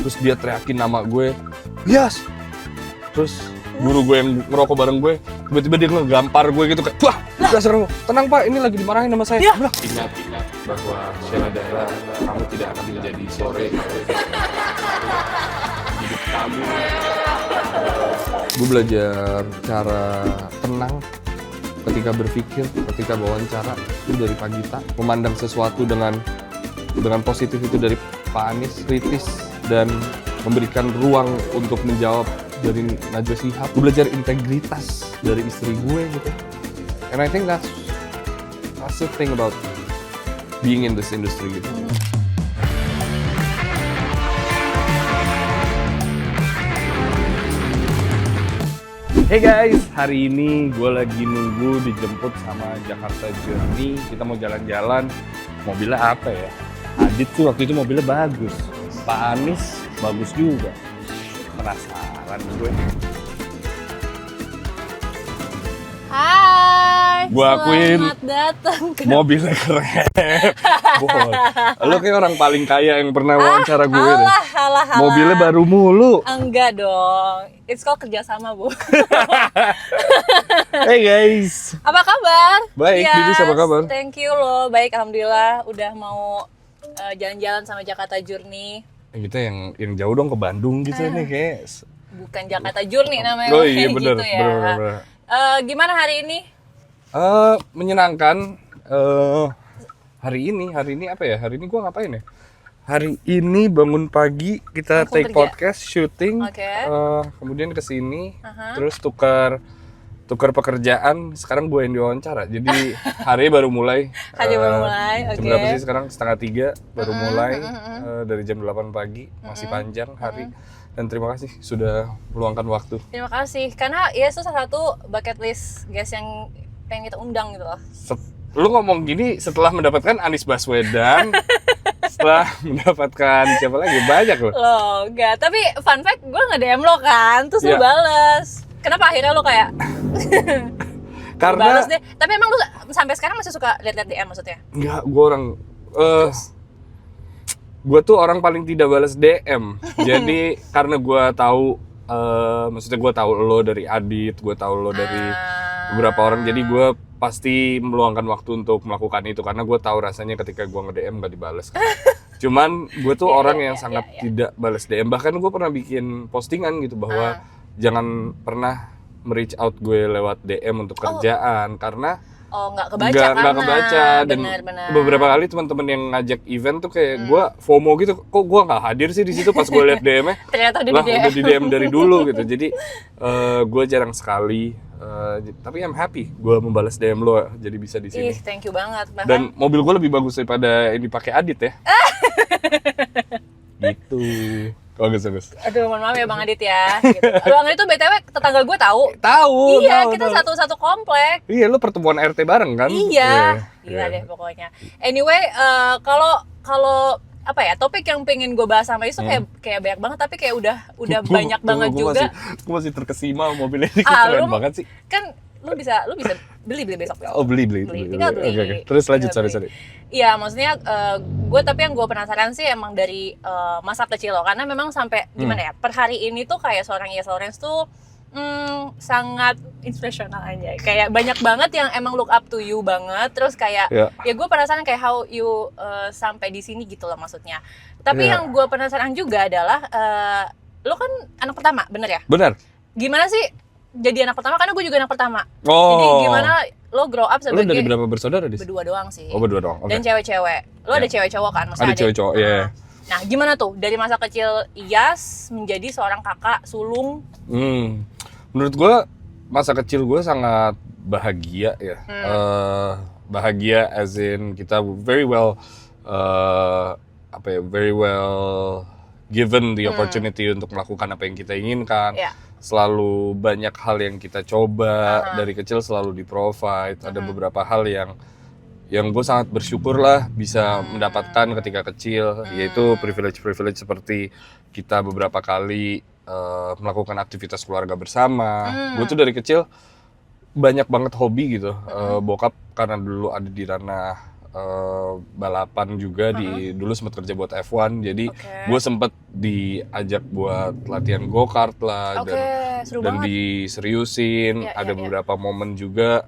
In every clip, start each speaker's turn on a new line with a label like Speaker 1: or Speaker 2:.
Speaker 1: terus dia teriakin nama gue, Yas. Terus guru gue yang ngerokok bareng gue, tiba-tiba dia ngegampar gue gitu kayak, wah, udah serem. Tenang Pak, ini lagi dimarahin sama saya.
Speaker 2: Ya.
Speaker 1: Ingat bahwa Sheila Dara, kamu tidak akan menjadi sore hidup kamu. Gue belajar cara tenang ketika berpikir, ketika wawancara itu dari Pak Gita, memandang sesuatu dengan positif itu dari Pak Anies, kritis dan memberikan ruang untuk menjawab dari Najwa Shihab. Gue belajar integritas dari istri gue gitu. And I think that's the thing about being in this industry gitu. Hey guys, hari ini gue lagi nunggu dijemput sama Jakarta Journey. Kita mau jalan-jalan. Mobilnya apa ya? Adit tuh waktu itu mobilnya bagus. Pak Anies bagus juga. Penasaran gue.
Speaker 2: Hai,
Speaker 1: Gua akuin
Speaker 2: selamat datang ke
Speaker 1: mobilnya keren. Bohong. Lo kayak orang paling kaya yang pernah wawancara gue deh.
Speaker 2: alah.
Speaker 1: Mobilnya baru mulu.
Speaker 2: Enggak dong, it's called kerjasama, Bu.
Speaker 1: Hey guys.
Speaker 2: Apa kabar?
Speaker 1: Baik, Didis apa kabar?
Speaker 2: Thank you loh, baik, alhamdulillah. Udah mau jalan-jalan sama Jakarta Journey.
Speaker 1: Kita yang jauh dong ke Bandung gitu nih kayak.
Speaker 2: Bukan Jakarta Journey namanya.
Speaker 1: Oh iya
Speaker 2: kayak
Speaker 1: bener,
Speaker 2: gitu ya.
Speaker 1: bener.
Speaker 2: Gimana hari ini?
Speaker 1: Menyenangkan. Hari ini apa ya? Hari ini gua ngapain ya? Hari ini bangun pagi kita
Speaker 2: Langsung
Speaker 1: take
Speaker 2: kerja?
Speaker 1: podcast, syuting,
Speaker 2: Oke.
Speaker 1: kemudian kesini,
Speaker 2: Aha.
Speaker 1: terus tukar pekerjaan. Sekarang gue yang diwawancara. Jadi hari baru mulai.
Speaker 2: Hari baru mulai,
Speaker 1: Jam
Speaker 2: oke.
Speaker 1: berapa sih sekarang? 2:30 baru mulai. Dari jam 8 pagi masih panjang hari. Dan terima kasih sudah meluangkan waktu.
Speaker 2: Terima kasih, karena ya itu salah satu bucket list guys yang pengen kita undang gitu loh.
Speaker 1: Lu ngomong gini setelah mendapatkan Anies Baswedan, setelah mendapatkan siapa lagi? Banyak loh.
Speaker 2: Loh, enggak. Tapi fun fact, gue nge-DM lo kan, terus
Speaker 1: Iya.
Speaker 2: lo bales. Kenapa akhirnya lo kayak
Speaker 1: Karena
Speaker 2: bales deh? Tapi emang lo sampai sekarang masih suka lihat-lihat DM maksudnya?
Speaker 1: enggak, gue tuh orang paling tidak balas DM. Jadi karena gue tahu, maksudnya gue tahu lo dari Adit, gue tahu lo dari beberapa orang. Jadi gue pasti meluangkan waktu untuk melakukan itu karena gue tahu rasanya ketika gue nge-DM gak dibales. Cuman gue tuh orang yang sangat tidak balas DM. Bahkan gue pernah bikin postingan gitu bahwa jangan pernah me-reach out gue lewat DM untuk kerjaan karena
Speaker 2: nggak kebaca
Speaker 1: nggak
Speaker 2: karena
Speaker 1: kebaca. Dan
Speaker 2: benar.
Speaker 1: beberapa kali teman-teman yang ngajak event tuh kayak gue FOMO gitu, kok gue nggak hadir sih di situ pas gue liat DM-nya.
Speaker 2: Ternyata udah
Speaker 1: Lah
Speaker 2: di DM.
Speaker 1: udah di DM dari dulu gitu. Jadi gue jarang sekali, tapi I'm happy gue membalas DM lo jadi bisa di sini.
Speaker 2: Ih, thank you banget. Bahkan
Speaker 1: Dan mobil gue lebih bagus daripada yang dipakai Adit ya. Gitu. Bagus.
Speaker 2: aduh, mohon maaf ya Bang Adit ya. Gitu. Bang Adit tuh BTW tetangga gue tahu.
Speaker 1: Tahu.
Speaker 2: Iya,
Speaker 1: tahu,
Speaker 2: kita
Speaker 1: tahu.
Speaker 2: satu komplek.
Speaker 1: Iya, lo pertemuan RT bareng kan?
Speaker 2: Iya, gila
Speaker 1: Iya.
Speaker 2: deh pokoknya. Anyway, kalau apa ya, topik yang pengen gue bahas sama itu kayak banyak banget, tapi kayak udah banyak banget juga.
Speaker 1: Gue masih terkesima mobilnya ini
Speaker 2: Lu
Speaker 1: keren banget sih.
Speaker 2: kan lu bisa beli besok.
Speaker 1: Oh beli.
Speaker 2: Tinggal beli.
Speaker 1: Oke. Terus lanjut,
Speaker 2: Tinggal
Speaker 1: sorry.
Speaker 2: Iya, maksudnya tapi yang gue penasaran sih emang dari masa kecil lo, karena memang sampai gimana ya, per hari ini tuh kayak seorang Yas Lawrence tuh sangat inspirational aja. Kayak banyak banget yang emang look up to you banget. Terus kayak
Speaker 1: Ya.
Speaker 2: ya gue penasaran kayak how you sampai di sini gitu loh maksudnya. Tapi
Speaker 1: Ya.
Speaker 2: yang gue penasaran juga adalah lo kan anak pertama, bener ya?
Speaker 1: Benar.
Speaker 2: Gimana sih jadi anak pertama? Karena gue juga anak pertama.
Speaker 1: Oh.
Speaker 2: Jadi gimana lo grow up
Speaker 1: Lo dari
Speaker 2: sebagai
Speaker 1: berapa bersaudara di sini?
Speaker 2: berdua doang sih.
Speaker 1: Oh, berdua doang. Oke.
Speaker 2: Dan cewek-cewek. Lo ada cewek cowok kan? Maksudnya
Speaker 1: Ada cewek cowok, iya.
Speaker 2: Nah, gimana tuh dari masa kecil Iyas menjadi seorang kakak sulung?
Speaker 1: Menurut gue masa kecil gue sangat bahagia ya. Bahagia as in kita very well given the opportunity untuk melakukan apa yang kita inginkan.
Speaker 2: Ya.
Speaker 1: Selalu banyak hal yang kita coba dari kecil, selalu di provide. Ada beberapa hal yang gue sangat bersyukur lah bisa mendapatkan ketika kecil, yaitu privilege seperti kita beberapa kali melakukan aktivitas keluarga bersama. Gue tuh dari kecil banyak banget hobi gitu. Bokap karena dulu ada di ranah balapan juga dulu sempat kerja buat F1, jadi gue sempet diajak buat latihan go-kart lah
Speaker 2: Seru
Speaker 1: dan
Speaker 2: banget.
Speaker 1: diseriusin.
Speaker 2: Iya,
Speaker 1: Ada
Speaker 2: iya,
Speaker 1: beberapa momen juga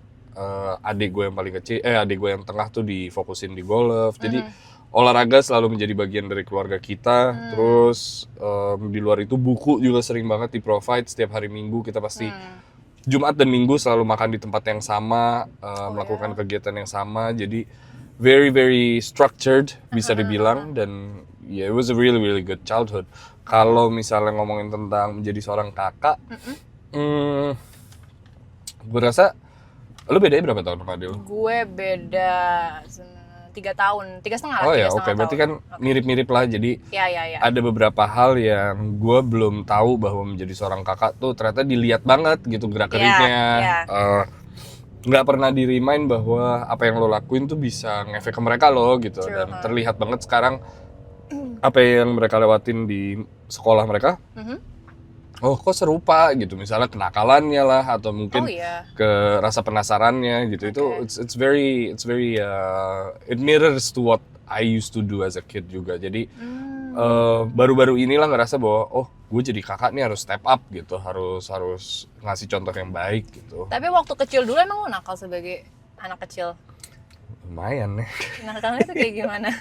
Speaker 1: adik gue yang paling kecil, adik gue yang tengah tuh difokusin di golf. Jadi olahraga selalu menjadi bagian dari keluarga kita. Terus di luar itu buku juga sering banget di-provide. Setiap hari Minggu kita pasti Jumat dan Minggu selalu makan di tempat yang sama, melakukan kegiatan yang sama. Jadi very very structured bisa dibilang, dan yeah, it was a really really good childhood. Kalau misalnya ngomongin tentang menjadi seorang kakak, gue rasa lu bedanya berapa tahun sama adik lu?
Speaker 2: Gue beda 3 tahun, 3,5 lah.
Speaker 1: Oh ya,
Speaker 2: 3,5
Speaker 1: oke. Berarti
Speaker 2: tahun.
Speaker 1: kan mirip-mirip lah. Jadi
Speaker 2: Ya.
Speaker 1: ada beberapa hal yang gue belum tahu bahwa menjadi seorang kakak tuh ternyata dilihat banget gitu gerak-geriknya. Nggak pernah di-remind bahwa apa yang lo lakuin tuh bisa ngefek ke mereka lo gitu.
Speaker 2: True,
Speaker 1: Dan terlihat banget sekarang apa yang mereka lewatin di sekolah mereka. Oh kok serupa gitu, misalnya kenakalannya lah atau mungkin ke rasa penasarannya gitu. Itu it's very it mirrors to what I used to do as a kid juga. Jadi baru-baru inilah ngerasa bahwa oh gue jadi kakak nih harus step up gitu, harus ngasih contoh yang baik gitu.
Speaker 2: Tapi waktu kecil dulu emang lo nakal sebagai anak kecil?
Speaker 1: Lumayan ya.
Speaker 2: Nakalnya tuh kayak gimana?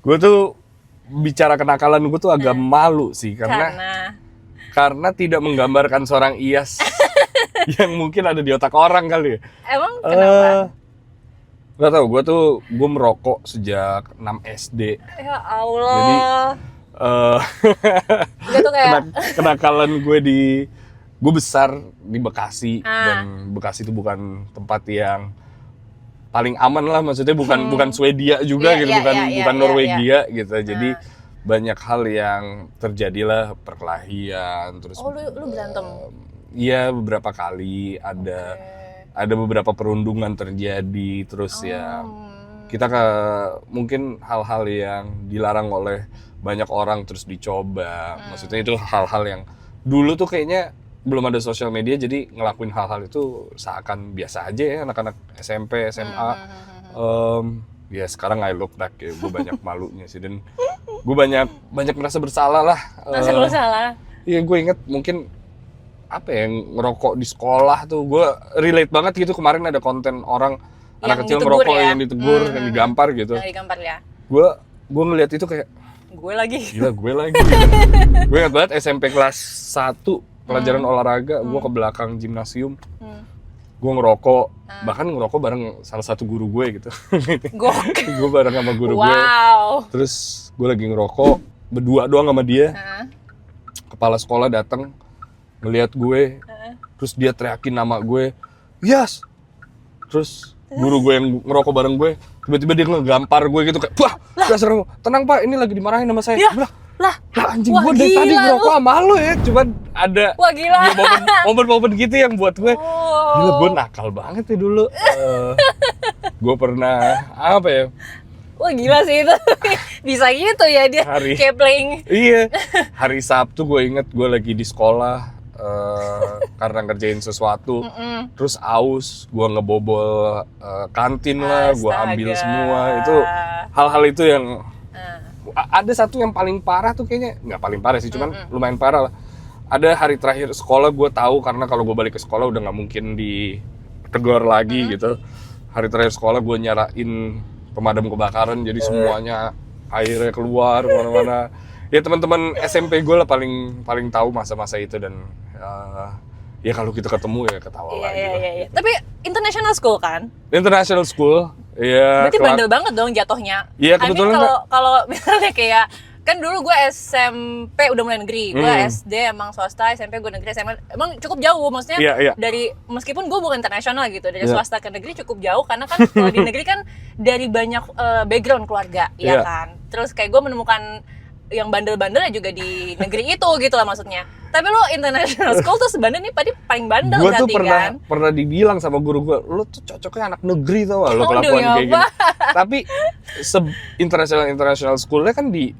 Speaker 1: Gue tuh bicara kenakalan gue tuh agak malu sih karena tidak menggambarkan seorang Iyas yang mungkin ada di otak orang kali ya.
Speaker 2: Emang kenapa?
Speaker 1: Gak tau, gue merokok sejak 6 SD.
Speaker 2: Ya Allah.
Speaker 1: Jadi
Speaker 2: tuh kayak
Speaker 1: kenakalan gue besar di Bekasi, dan Bekasi itu bukan tempat yang paling aman lah, maksudnya bukan Swedia juga gitu, bukan Norwegia gitu. Jadi banyak hal yang terjadilah, perkelahian, terus
Speaker 2: lu berantem?
Speaker 1: Iya, beberapa kali ada beberapa perundungan terjadi, terus ya kita mungkin hal-hal yang dilarang oleh banyak orang terus dicoba. Maksudnya itu hal-hal yang dulu tuh kayaknya belum ada sosial media, jadi ngelakuin hal-hal itu seakan biasa aja ya anak-anak SMP, SMA. Ya sekarang I look back ya, gue banyak malunya sih, dan gue banyak merasa bersalah lah.
Speaker 2: Merasa bersalah?
Speaker 1: Iya, gue inget mungkin apa ya, ngerokok di sekolah tuh gue relate banget gitu. Kemarin ada konten orang anak kecil ngerokok yang ditegur, yang digampar gitu.
Speaker 2: Yang digampar ya.
Speaker 1: Gue ngeliat itu kayak
Speaker 2: gue lagi.
Speaker 1: Gila, gue lagi. Gue ingat banget SMP kelas 1 pelajaran olahraga, gue ke belakang gimnasium. Gue ngerokok, bahkan ngerokok bareng salah satu guru gue gitu. Gue bareng sama guru gue. Terus gue lagi ngerokok, berdua doang sama dia. Kepala sekolah datang ngelihat gue, terus dia teriakin nama gue, Yes. Terus guru gue yang ngerokok bareng gue, tiba-tiba dia ngegampar gue gitu kayak, wah, dasar, tenang pak, ini lagi dimarahin sama saya. Lah anjing, gue dari tadi ngerokok sama lo ya, cuman ada momen-momen gitu yang buat gue, gila, gue nakal banget ya dulu. Gue pernah apa ya?
Speaker 2: Wah gila sih itu, bisa gitu ya dia kayak playing.
Speaker 1: Iya, hari Sabtu gue inget gue lagi di sekolah karena ngerjain sesuatu, terus aus, gue ngebobol kantin lah, gue ambil semua. Itu hal-hal itu yang ada satu yang paling parah tuh kayaknya, nggak paling parah sih, cuman lumayan parah lah. Ada hari terakhir sekolah gue tahu, karena kalau gue balik ke sekolah udah nggak mungkin ditegur lagi gitu. Hari terakhir sekolah gue nyarain pemadam kebakaran, jadi semuanya airnya keluar kemana-mana. Ya teman-teman SMP gue lah paling tahu masa-masa itu, dan ya kalau kita ketemu ya ketawa lagi.
Speaker 2: Iya. Tapi international school kan?
Speaker 1: International school, ya.
Speaker 2: Berarti bandel banget dong jatuhnya.
Speaker 1: Iya kebetulan.
Speaker 2: Kalau misalnya kayak kan dulu gue SMP udah mulai negeri, gue SD emang swasta, SMP gue negeri, SMA emang cukup jauh, maksudnya dari, meskipun gue bukan internasional gitu, dari swasta ke negeri cukup jauh, karena kan kalau di negeri kan dari banyak background keluarga, ya kan. Terus kayak gue menemukan yang bandel-bandelnya juga di negeri itu gitu lah maksudnya. Tapi lo international school tuh sebenarnya nih paling bandel berarti kan? Gue tuh
Speaker 1: pernah dibilang sama guru gue, lo tuh cocoknya anak negeri tau gak, lo kelakuan kayak gini. Tapi international schoolnya kan di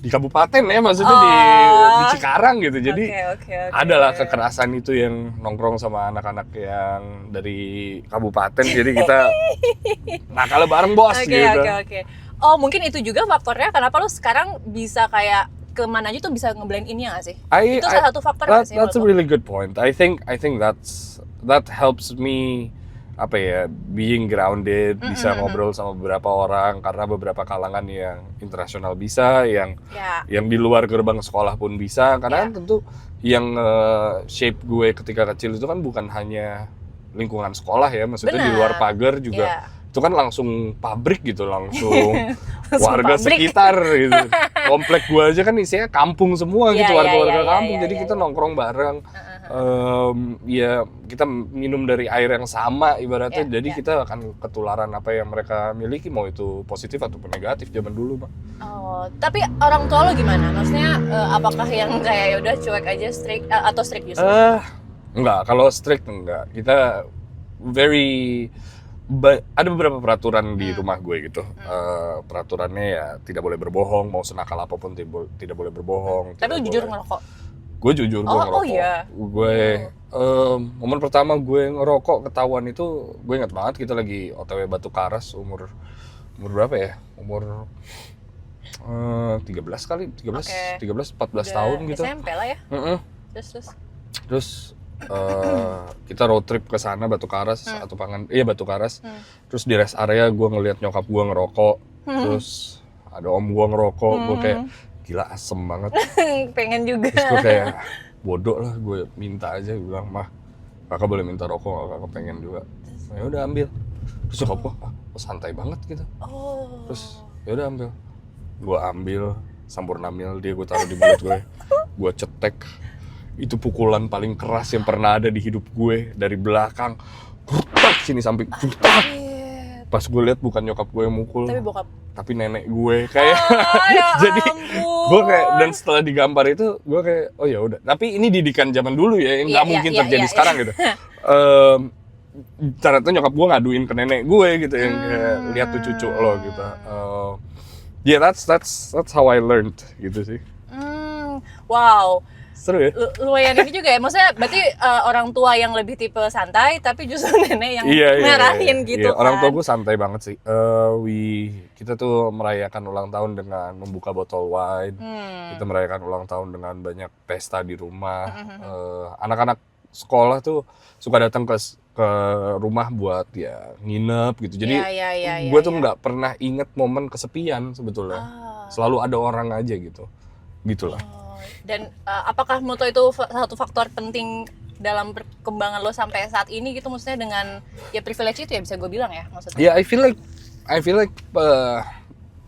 Speaker 1: di kabupaten ya, maksudnya di Cikarang gitu. Jadi
Speaker 2: Oke.
Speaker 1: adalah kekerasan itu yang nongkrong sama anak-anak yang dari kabupaten. Jadi kita nakal bareng bos gitu.
Speaker 2: Oke. Oh, mungkin itu juga faktornya kenapa lu sekarang bisa kayak kemana aja tuh bisa ngeblend ini ya nggak sih? Itu salah satu faktor nggak sih?
Speaker 1: That's a really good point. I think that helps me being grounded, bisa ngobrol sama beberapa orang, karena beberapa kalangan yang internasional bisa, yang di luar gerbang sekolah pun bisa, karena kan tentu yang shape gue ketika kecil itu kan bukan hanya lingkungan sekolah ya, maksudnya di luar pagar juga. Itu kan langsung pabrik gitu, langsung warga sekitar gitu. Komplek gua aja kan isinya kampung semua gitu, warga-warga kampung. Jadi kita nongkrong bareng. Ya kita minum dari air yang sama ibaratnya. Jadi kita akan ketularan apa yang mereka miliki, mau itu positif ataupun negatif zaman dulu, Pak.
Speaker 2: Oh, tapi orang tua lo gimana? Maksudnya apakah yang kayak udah cuek aja, strict atau strict justru?
Speaker 1: Enggak, kalau strict enggak. Kita ada beberapa peraturan di rumah gue gitu. Peraturannya ya tidak boleh berbohong, mau senakal apapun tidak boleh berbohong.
Speaker 2: Tapi lu jujur ngerokok?
Speaker 1: Gue jujur, gue ngerokok.
Speaker 2: Oh iya.
Speaker 1: Gue momen pertama gue ngerokok ketahuan itu, gue ingat banget kita lagi OTW Batu Karas, umur berapa ya? Umur 13 14 tahun gitu.
Speaker 2: SMP lah ya.
Speaker 1: Terus kita road trip ke sana Batu Karas atau Batu Karas. Terus di rest area gue ngeliat nyokap gue ngerokok. Terus ada om gue ngerokok. Gue kayak gila, asem banget.
Speaker 2: Pengen juga.
Speaker 1: Terus gue kayak bodoh lah, gue minta aja, gue bilang, "Mah, kakak boleh minta rokok, kakak pengen juga." Ya udah ambil. Terus nyokap gue, santai banget gitu. Terus ya udah ambil. Gue ambil Sampurnamil, dia gue taruh di mulut gue. Gue cetek. Itu pukulan paling keras yang pernah ada di hidup gue, dari belakang, brutak sini samping, brutak. Pas gue lihat bukan nyokap gue yang mukul,
Speaker 2: tapi bokap,
Speaker 1: tapi nenek gue kayak. Jadi gue kayak, dan setelah digambar itu gue kayak, oh ya udah. Tapi ini didikan zaman dulu ya, yang nggak mungkin terjadi sekarang gitu. Ternyata nyokap gue ngaduin ke nenek gue gitu, yang kayak lihat tuh cucu lo gitu. Yeah, that's how I learned gitu sih.
Speaker 2: Wow.
Speaker 1: Seru ya?
Speaker 2: Lumayan ini juga ya, maksudnya berarti orang tua yang lebih tipe santai, tapi justru nenek yang ngarahin gitu kan?
Speaker 1: Orang tua gue santai banget sih. Kita tuh merayakan ulang tahun dengan membuka botol wine. Kita merayakan ulang tahun dengan banyak pesta di rumah. Anak-anak sekolah tuh suka datang ke rumah buat ya nginep gitu. Jadi gue tuh nggak pernah inget momen kesepian sebetulnya. Selalu ada orang aja gitu. Gitulah.
Speaker 2: Dan apakah menurut itu satu faktor penting dalam perkembangan lo sampai saat ini gitu, maksudnya dengan ya privilege itu ya bisa gue bilang ya maksudnya?
Speaker 1: Ya, I feel like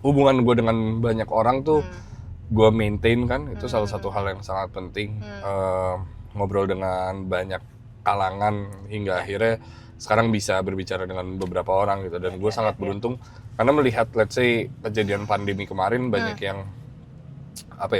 Speaker 1: hubungan gue dengan banyak orang tuh gue maintain kan, itu salah satu hal yang sangat penting. Ngobrol dengan banyak kalangan hingga akhirnya sekarang bisa berbicara dengan beberapa orang gitu, dan gue sangat beruntung karena melihat let's say kejadian pandemi kemarin banyak yang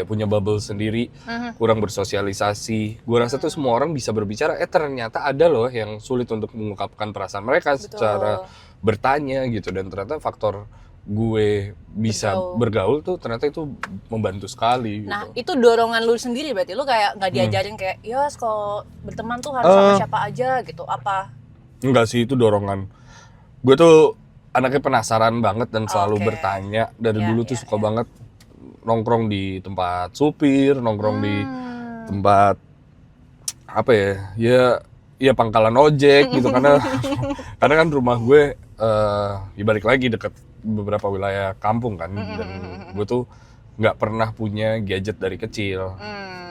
Speaker 1: punya bubble sendiri, kurang bersosialisasi. Gue rasa tuh semua orang bisa berbicara, ternyata ada loh yang sulit untuk mengungkapkan perasaan mereka secara bertanya gitu, dan ternyata faktor gue bisa bergaul tuh ternyata itu membantu sekali gitu.
Speaker 2: Nah, itu dorongan lu sendiri berarti, lu kayak nggak diajarin kayak, ya kalau berteman tuh harus sama siapa aja gitu, apa?
Speaker 1: Enggak sih, itu dorongan. Gue tuh anaknya penasaran banget dan selalu bertanya, dari dulu tuh suka banget nongkrong di tempat supir, nongkrong di tempat ya pangkalan ojek gitu, karena kan rumah gue balik lagi deket beberapa wilayah kampung kan, dan gue tuh nggak pernah punya gadget dari kecil.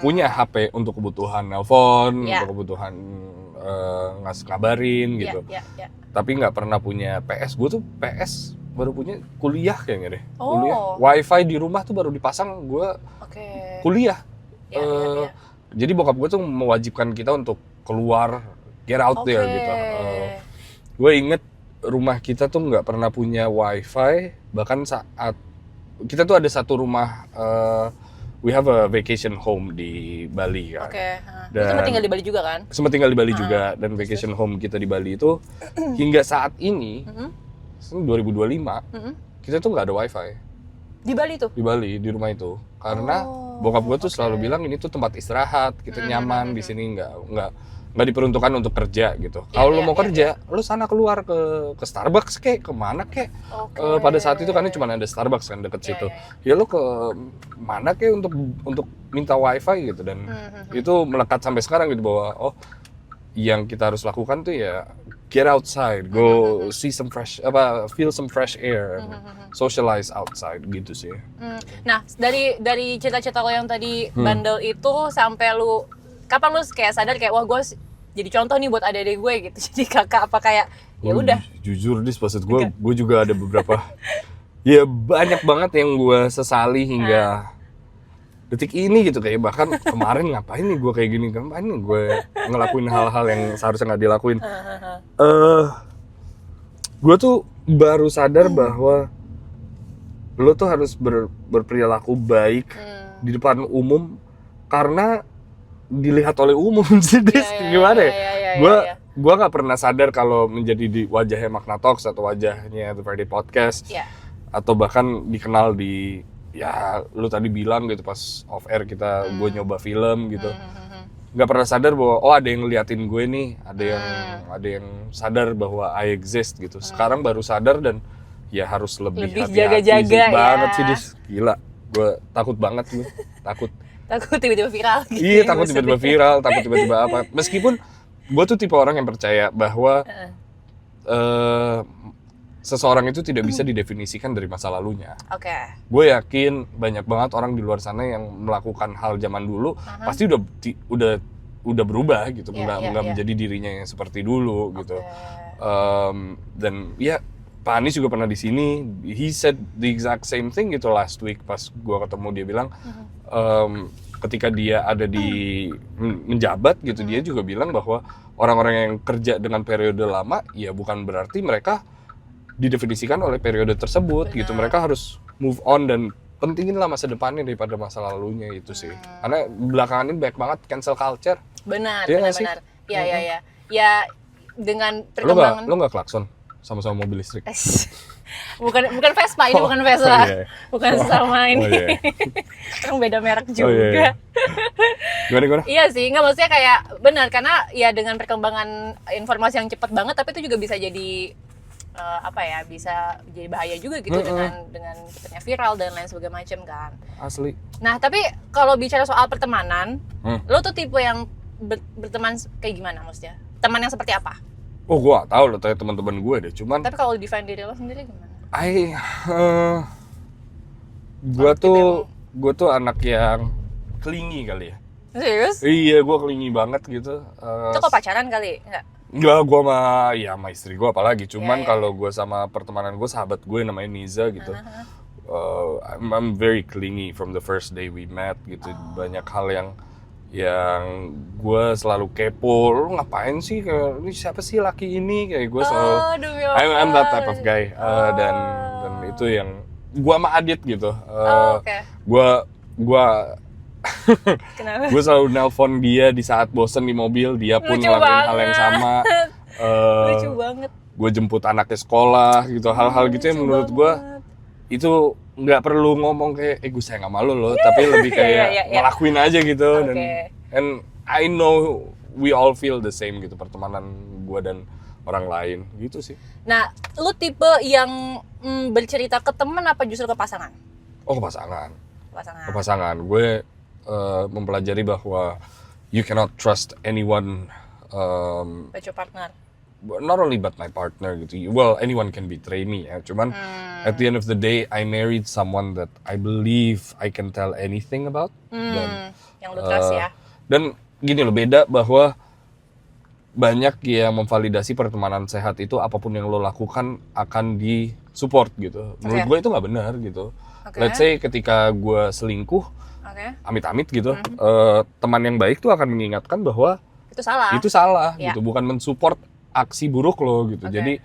Speaker 1: Punya HP untuk kebutuhan nelpon, untuk kebutuhan ngabarin gitu. Tapi nggak pernah punya PS. Gue tuh PS baru punya kuliah kayaknya deh. Kuliah. Wifi di rumah tuh baru dipasang gue kuliah. Jadi bokap gue tuh mewajibkan kita untuk keluar, get out there gitu. Gue inget rumah kita tuh nggak pernah punya wifi, bahkan saat kita tuh ada satu rumah, we have a vacation home di Bali kan.
Speaker 2: Dan sempat tinggal di Bali juga kan?
Speaker 1: Sempat tinggal di Bali juga, dan vacation home kita di Bali itu hingga saat ini 2025 kita tuh nggak ada wifi.
Speaker 2: Di Bali tuh?
Speaker 1: Di Bali, di rumah itu. Karena bokap gue tuh selalu bilang ini tuh tempat istirahat, kita nyaman di sini, nggak diperuntukkan untuk kerja gitu. Kalau lu mau kerja, lu sana keluar ke Starbucks kek, kemana kek. Pada saat itu kan cuma ada Starbucks kan deket situ. Ya lu ke mana kek untuk minta wifi gitu, dan itu melekat sampai sekarang gitu bahwa yang kita harus lakukan tuh ya get outside, go see some feel some fresh air, socialize outside gitu sih.
Speaker 2: Nah, dari cerita-cerita lo yang tadi bandel itu sampai lu kapan lu kayak sadar kayak wah gue jadi contoh nih buat adik-adik gue gitu. Jadi kakak apa kayak ya udah.
Speaker 1: Jujur maksud gue juga ada beberapa ya banyak banget yang gue sesali hingga detik ini gitu, kayak bahkan kemarin ngapain nih gue kayak gini, ngapain nih gue ngelakuin hal-hal yang seharusnya nggak dilakuin. Gue tuh baru sadar bahwa lo tuh harus berperilaku baik di depan umum karena dilihat oleh umum sih. Gimana ya? Gue nggak pernah sadar kalau menjadi di wajahnya Magna Talks atau wajahnya The Friday Podcast atau bahkan dikenal di ya lu tadi bilang gitu pas off air gue nyoba film gitu, nggak pernah sadar bahwa ada yang ngeliatin gue nih, ada yang sadar bahwa I exist gitu. Sekarang baru sadar dan ya harus lebih hati-hati
Speaker 2: jaga-jaga
Speaker 1: banget sih gila, gue takut banget gue takut
Speaker 2: tiba-tiba viral gitu.
Speaker 1: Iya, takut tiba-tiba viral, takut tiba-tiba apa. Meskipun gue tuh tipe orang yang percaya bahwa seseorang itu tidak bisa didefinisikan dari masa lalunya. Gue yakin banyak banget orang di luar sana yang melakukan hal zaman dulu pasti udah berubah gitu, nggak menjadi dirinya yang seperti dulu gitu. Dan ya Pak Anies juga pernah di sini, he said the exact same thing gitu last week pas gue ketemu, dia bilang ketika dia ada di menjabat gitu, dia juga bilang bahwa orang-orang yang kerja dengan periode lama ya bukan berarti mereka didefinisikan oleh periode tersebut gitu. Mereka harus move on dan pentingin lah masa depannya daripada masa lalunya itu sih. Karena belakangan ini banyak banget cancel culture.
Speaker 2: Benar. Iya. Ya dengan perkembangan.
Speaker 1: Lo nggak klakson sama-sama mobil listrik?
Speaker 2: bukan Vespa, ini bukan Vespa. Bukan sama ini. Orang beda merek juga. Gimana? Iya sih, nggak, maksudnya kayak benar karena ya dengan perkembangan informasi yang cepat banget, tapi itu juga bisa jadi bisa jadi bahaya juga gitu dengan cepatnya viral dan lain sebagainya macam kan.
Speaker 1: Asli.
Speaker 2: Nah, tapi kalau bicara soal pertemanan, lo tuh tipe yang berteman kayak gimana maksudnya? Teman yang seperti apa?
Speaker 1: Oh, gua tahu lo, tanya teman-teman gue deh, cuman
Speaker 2: tapi kalau define diri lo sendiri gimana?
Speaker 1: Gue tuh anak yang clingy kali ya.
Speaker 2: Serius?
Speaker 1: Iya, gue clingy banget gitu.
Speaker 2: Itu kok pacaran kali?
Speaker 1: Enggak, gue sama istri gue apalagi. Cuman kalau gue sama pertemanan gue, sahabat gue namanya Niza gitu. I'm very clingy from the first day we met gitu. Banyak hal yang gue selalu kepo. Lu ngapain sih? Ini siapa sih laki ini? Kayak gue selalu I'm that type of guy. Dan itu yang gue sama Adit gitu. Gue selalu nelpon dia di saat bosen di mobil, dia pun ngelakuin hal yang sama.
Speaker 2: Lucu banget.
Speaker 1: Gue jemput anaknya sekolah gitu, hal-hal gitu yang menurut gue itu nggak perlu ngomong kayak gue sayang sama lo, tapi lebih kayak ngelakuin aja gitu. And I know we all feel the same gitu, pertemanan gue dan orang lain gitu sih.
Speaker 2: Nah, lu tipe yang bercerita ke teman apa justru ke pasangan?
Speaker 1: Oh, ke pasangan. Gue mempelajari bahwa you cannot trust anyone.
Speaker 2: But your partner.
Speaker 1: Not only but my partner gitu. Well, anyone can betray me ya. Cuman at the end of the day, I married someone that I believe I can tell anything about. Dan
Speaker 2: yang lu trust ya.
Speaker 1: Dan gini loh, beda bahwa banyak yang memvalidasi pertemanan sehat itu apapun yang lo lakukan akan di-support gitu. Menurut gue itu nggak benar gitu. Let's say ketika gue selingkuh, amit-amit gitu, teman yang baik tuh akan mengingatkan bahwa itu salah gitu, bukan mensupport aksi buruk lo gitu. Jadi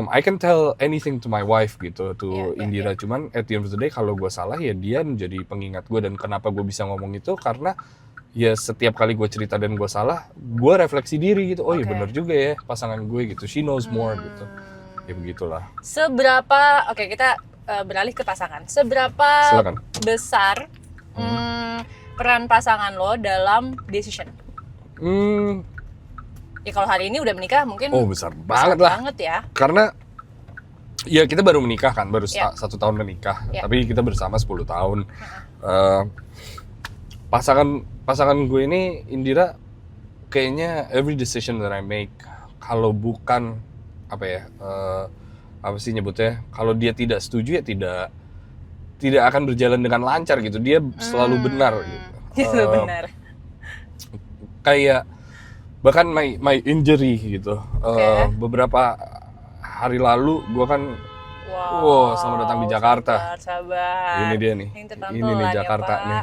Speaker 1: I can tell anything to my wife gitu, to Indira. Cuman at the end of the day kalau gue salah ya dia menjadi pengingat gue. Dan kenapa gue bisa ngomong itu karena ya setiap kali gue cerita dan gue salah, gue refleksi diri gitu. Oh iya benar juga ya pasangan gue gitu, she knows more gitu. Ya begitulah.
Speaker 2: Seberapa kita beralih ke pasangan. Seberapa
Speaker 1: Silakan.
Speaker 2: besar peran pasangan lo dalam decision? Ya kalau hari ini udah menikah mungkin
Speaker 1: Besar banget lah.
Speaker 2: banget ya.
Speaker 1: Karena ya kita baru menikah kan, baru
Speaker 2: Ya.
Speaker 1: 1 tahun menikah,
Speaker 2: Ya.
Speaker 1: tapi kita bersama 10 tahun. Pasangan gue ini, Indira, kayaknya every decision that I make, kalau bukan apa sih nyebutnya, kalau dia tidak setuju ya tidak akan berjalan dengan lancar gitu. Dia selalu benar gitu.
Speaker 2: Itu benar.
Speaker 1: Kayak bahkan my injury gitu. Beberapa hari lalu gue kan wow, selamat datang di Jakarta.
Speaker 2: Sabar.
Speaker 1: Ini dia nih.
Speaker 2: Yang
Speaker 1: Ini nih
Speaker 2: ya,
Speaker 1: Jakarta
Speaker 2: Pak.
Speaker 1: nih.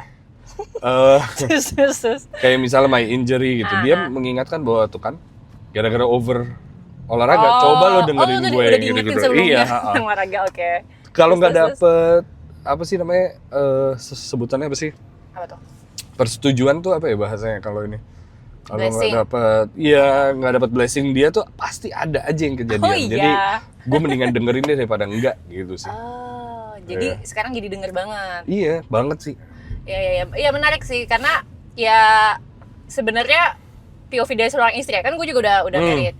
Speaker 2: Sus.
Speaker 1: Kayak misalnya my injury gitu. Dia mengingatkan bahwa tuh kan gara-gara over olahraga, coba lo dengerin
Speaker 2: tuh
Speaker 1: gue
Speaker 2: udah diingetin
Speaker 1: gitu-gitu.
Speaker 2: sebelumnya.
Speaker 1: Iya,
Speaker 2: Olahraga, oke.
Speaker 1: Kalau nggak
Speaker 2: Terus.
Speaker 1: dapet apa sih namanya sebutannya apa sih?
Speaker 2: Apa tuh?
Speaker 1: Persetujuan tuh apa ya bahasanya kalau ini? Kalau
Speaker 2: Blessing.
Speaker 1: nggak dapet blessing dia tuh pasti ada aja yang kejadian.
Speaker 2: Oh iya.
Speaker 1: Jadi gue mendingan dengerin dia daripada enggak gitu sih.
Speaker 2: Jadi
Speaker 1: Iya.
Speaker 2: sekarang jadi denger banget.
Speaker 1: Iya, banget sih.
Speaker 2: Iya menarik sih karena ya sebenarnya POV dari seorang istri ya, kan gue juga udah married.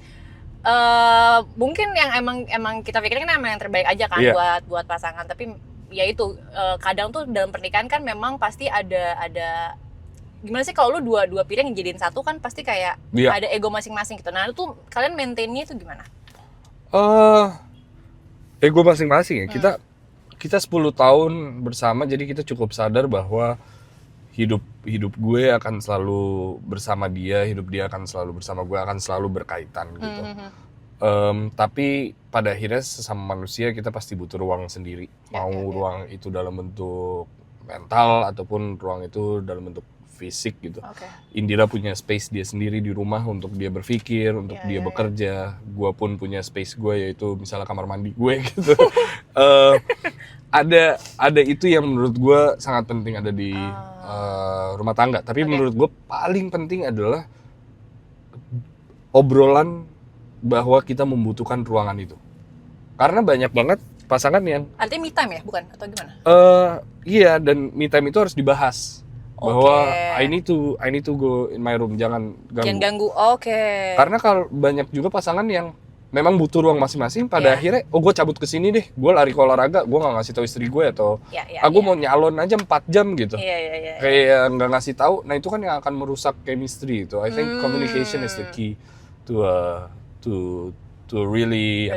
Speaker 2: Mungkin yang emang kita pikirin kan emang yang terbaik aja kan
Speaker 1: Iya.
Speaker 2: buat pasangan, tapi ya itu kadang tuh dalam pernikahan kan memang pasti ada gimana sih kalau lu dua piring jadiin satu kan pasti kayak
Speaker 1: Iya.
Speaker 2: ada ego masing-masing gitu. Nah, itu kalian maintainnya itu gimana?
Speaker 1: Ego masing-masing ya. Kita 10 tahun bersama, jadi kita cukup sadar bahwa hidup gue akan selalu bersama dia, hidup dia akan selalu bersama gue, akan selalu berkaitan gitu. Tapi pada akhirnya sesama manusia kita pasti butuh ruang sendiri. Mau ruang itu dalam bentuk mental ataupun ruang itu dalam bentuk fisik gitu. Indira punya space dia sendiri di rumah untuk dia berpikir, untuk dia bekerja. Gua pun punya space gue, yaitu misalnya kamar mandi gue gitu. Ada itu yang menurut gue sangat penting ada di rumah tangga. Tapi menurut gue paling penting adalah obrolan bahwa kita membutuhkan ruangan itu. Karena banyak banget pasangan yang
Speaker 2: Artinya me time ya, bukan? Atau gimana?
Speaker 1: iya, dan me time itu harus dibahas. Bahwa I need to go in my room, jangan ganggu.
Speaker 2: Jangan ganggu.
Speaker 1: Karena kalau banyak juga pasangan yang memang butuh ruang masing-masing, pada akhirnya gue cabut ke sini deh, gue lari ke olahraga, gue nggak ngasih tahu istri gue, atau gue mau nyalon aja 4 jam gitu. Kayak nggak ngasih tahu. Nah itu kan yang akan merusak chemistry itu. I think communication is the key to really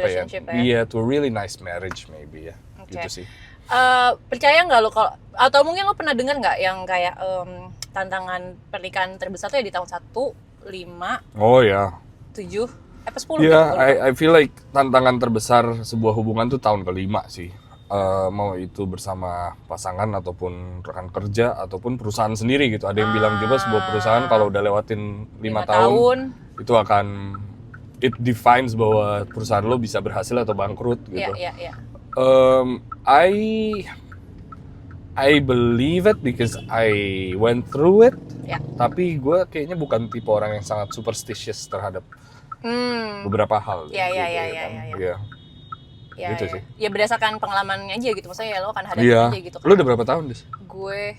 Speaker 1: to a really nice marriage maybe ya. Gitu sih.
Speaker 2: Percaya nggak lo kalau, atau mungkin lo pernah dengar nggak yang kayak tantangan pernikahan terbesar tuh ya di tahun 1, 5,
Speaker 1: Oh ya.
Speaker 2: 7, apa 10
Speaker 1: Iya,
Speaker 2: gitu?
Speaker 1: I feel like tantangan terbesar sebuah hubungan tuh tahun ke-5 sih. Mau itu bersama pasangan ataupun rekan kerja ataupun perusahaan sendiri gitu. Ada yang bilang juga sebuah perusahaan kalau udah lewatin 5 tahun itu akan it defines bahwa perusahaan lo bisa berhasil atau bangkrut gitu.
Speaker 2: Iya.
Speaker 1: I believe it because I went through it.
Speaker 2: Ya.
Speaker 1: Tapi gue kayaknya bukan tipe orang yang sangat superstitious terhadap beberapa hal. Iya. Gitu sih.
Speaker 2: Ya berdasarkan pengalamannya aja gitu, maksudnya ya lo kan hadapin aja gitu kan.
Speaker 1: Lo udah berapa tahun, Des?
Speaker 2: Gue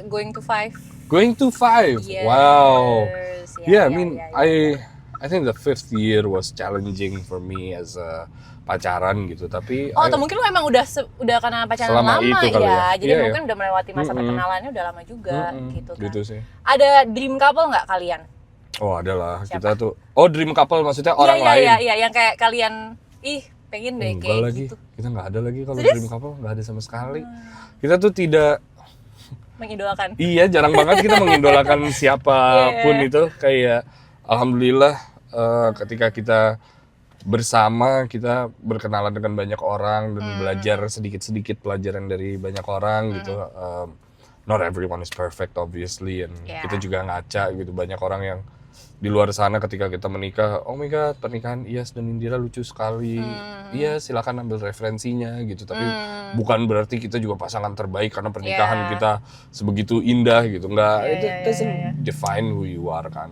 Speaker 2: going to 5.
Speaker 1: Going to 5?
Speaker 2: Yes.
Speaker 1: Wow.
Speaker 2: Yeah,
Speaker 1: I think the 5th year was challenging for me as a pacaran gitu, tapi
Speaker 2: atau mungkin lo emang udah karena pacaran
Speaker 1: selama
Speaker 2: lama
Speaker 1: itu kali ya.
Speaker 2: Jadi mungkin udah melewati masa perkenalannya udah lama juga gitu kan.
Speaker 1: Gitu sih.
Speaker 2: Ada dream couple nggak kalian?
Speaker 1: Oh, ada lah.
Speaker 2: Siapa?
Speaker 1: Kita tuh. Oh, dream couple maksudnya orang lain.
Speaker 2: Iya, yang kayak kalian pengen deh
Speaker 1: Enggak
Speaker 2: kayak
Speaker 1: lagi.
Speaker 2: gitu.
Speaker 1: Kita nggak ada lagi kalau dream couple, nggak ada sama sekali. Kita tuh tidak
Speaker 2: Mengidolakan.
Speaker 1: Iya, jarang banget kita mengidolakan siapapun itu. Kayak alhamdulillah ketika kita bersama, kita berkenalan dengan banyak orang dan belajar sedikit-sedikit pelajaran dari banyak orang gitu. Not everyone is perfect obviously, and kita juga ngaca gitu. Banyak orang yang di luar sana ketika kita menikah, oh my god, pernikahan Iyas dan Indira lucu sekali. Iya, silakan ambil referensinya gitu. Tapi bukan berarti kita juga pasangan terbaik karena pernikahan kita sebegitu indah gitu. Enggak, it doesn't define who you are kan.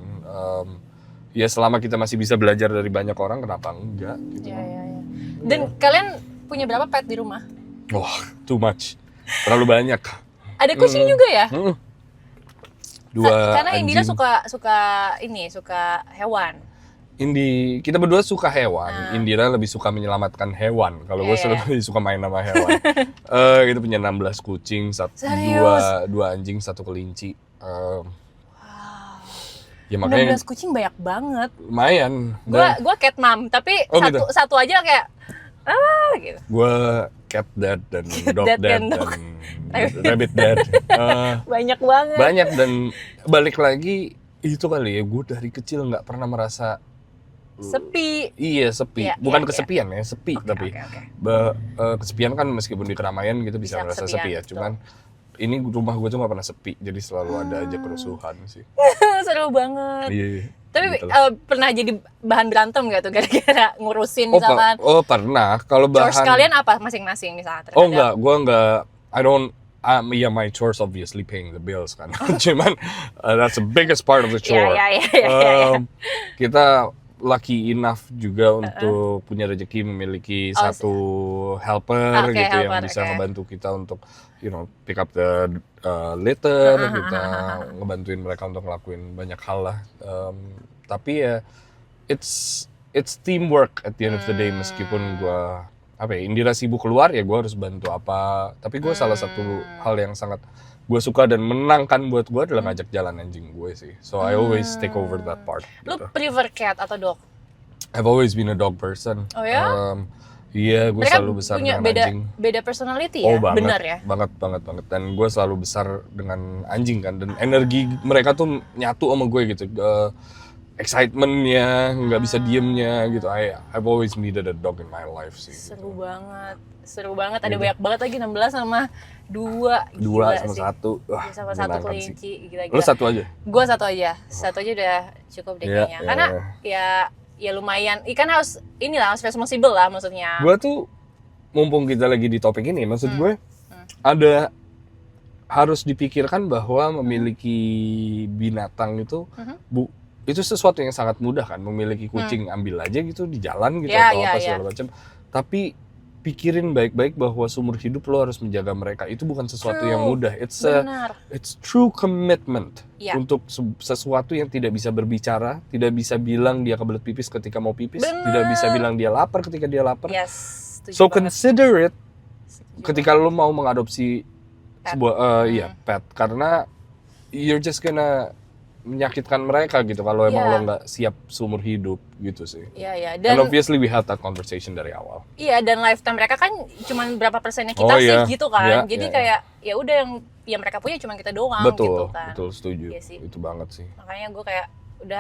Speaker 1: Ya selama kita masih bisa belajar dari banyak orang, kenapa enggak gitu.
Speaker 2: Iya. Dan kalian punya berapa pet di rumah?
Speaker 1: Wah, too much. Terlalu banyak.
Speaker 2: Ada kucing juga ya?
Speaker 1: Dua
Speaker 2: Karena Indira
Speaker 1: anjing.
Speaker 2: suka hewan.
Speaker 1: Kita berdua suka hewan. Indira lebih suka menyelamatkan hewan. Kalau gue
Speaker 2: Iya.
Speaker 1: lebih suka main sama hewan. Kita punya 16 kucing,
Speaker 2: Serius?
Speaker 1: dua anjing, 1 kelinci. Ya makanya
Speaker 2: 16 kucing banyak banget.
Speaker 1: lumayan.
Speaker 2: Gua cat mom, tapi
Speaker 1: gitu.
Speaker 2: satu aja kayak gitu.
Speaker 1: Gue cat dad dan dog
Speaker 2: Dad
Speaker 1: dad
Speaker 2: dan dog.
Speaker 1: dan rabbit dad.
Speaker 2: Banyak banget.
Speaker 1: Banyak, dan balik lagi itu kali ya, gue dari kecil nggak pernah merasa
Speaker 2: Sepi.
Speaker 1: iya sepi.
Speaker 2: Iya,
Speaker 1: Bukan
Speaker 2: iya,
Speaker 1: kesepian ya, sepi. Tapi kesepian kan meskipun di keramaian gitu bisa merasa
Speaker 2: kesepian,
Speaker 1: sepi ya.
Speaker 2: betul.
Speaker 1: Cuman ini rumah gue tuh nggak pernah sepi, jadi selalu ada aja kerusuhan sih.
Speaker 2: Seru banget.
Speaker 1: Iya.
Speaker 2: Tapi
Speaker 1: Gitu.
Speaker 2: pernah jadi bahan berantem gak tuh gara-gara ngurusin misalkan
Speaker 1: Pernah. Kalau
Speaker 2: chores
Speaker 1: bahan
Speaker 2: kalian apa masing-masing misalnya?
Speaker 1: enggak, gue enggak. I don't. My chores obviously paying the bills kan. Cuman that's the biggest part of the chore.
Speaker 2: Iya.
Speaker 1: Kita lucky enough juga untuk punya rezeki memiliki satu helper gitu yang
Speaker 2: helper,
Speaker 1: bisa ngebantu kita untuk pick up the litter, kita ngebantuin mereka untuk ngelakuin banyak hal lah. Tapi ya it's teamwork at the end of the day, meskipun gua Indira sibuk keluar ya gue harus bantu apa. Tapi gue salah satu hal yang sangat gue suka dan menangkan buat gue adalah ngajak jalan anjing gue sih. So I always take over that part.
Speaker 2: Lu
Speaker 1: Gitu.
Speaker 2: prefer cat atau dog?
Speaker 1: I've always been a dog person.
Speaker 2: Oh ya?
Speaker 1: Iya, gue
Speaker 2: Mereka
Speaker 1: selalu besar
Speaker 2: punya
Speaker 1: dengan anjing.
Speaker 2: beda personality
Speaker 1: Oh
Speaker 2: ya?
Speaker 1: banget,
Speaker 2: Benar ya?
Speaker 1: banget. Dan gue selalu besar dengan anjing kan. Dan energi mereka tuh nyatu sama gue gitu. Excitementnya, nggak bisa diemnya gitu. I've always needed a dog in my life sih.
Speaker 2: Seru banget. Ada banyak banget lagi 16 sama 2.
Speaker 1: Dua sama satu. Wah,
Speaker 2: Sama satu
Speaker 1: menyenangkan sih.
Speaker 2: kelinci. Gila-gila.
Speaker 1: Lu satu aja?
Speaker 2: Gue satu aja udah cukup deh
Speaker 1: Iya,
Speaker 2: kayaknya. Karena ya lumayan, ikan harus responsible lah maksudnya.
Speaker 1: Gue tuh mumpung kita lagi di topik ini, maksud gue ada harus dipikirkan bahwa memiliki binatang itu itu sesuatu yang sangat mudah kan. Memiliki kucing ambil aja gitu di jalan gitu atau apa segala macam. Tapi pikirin baik-baik bahwa seumur hidup lo harus menjaga mereka. Itu bukan sesuatu yang mudah. It's true commitment untuk sesuatu yang tidak bisa berbicara, tidak bisa bilang dia kebelet pipis ketika mau pipis, tidak bisa bilang dia lapar ketika dia lapar. So consider it ketika lo mau mengadopsi sebuah pet, karena you're just gonna menyakitkan mereka gitu kalau emang lo nggak siap seumur hidup gitu sih.
Speaker 2: Iya.
Speaker 1: Dan obviously we had that conversation dari awal.
Speaker 2: Iya, dan lifetime mereka kan cuma berapa persennya kita sih gitu kan. Jadi kayak ya udah yang mereka punya cuma kita doang gitu kan.
Speaker 1: Betul, setuju.
Speaker 2: Iya sih.
Speaker 1: Itu banget sih.
Speaker 2: Makanya gue kayak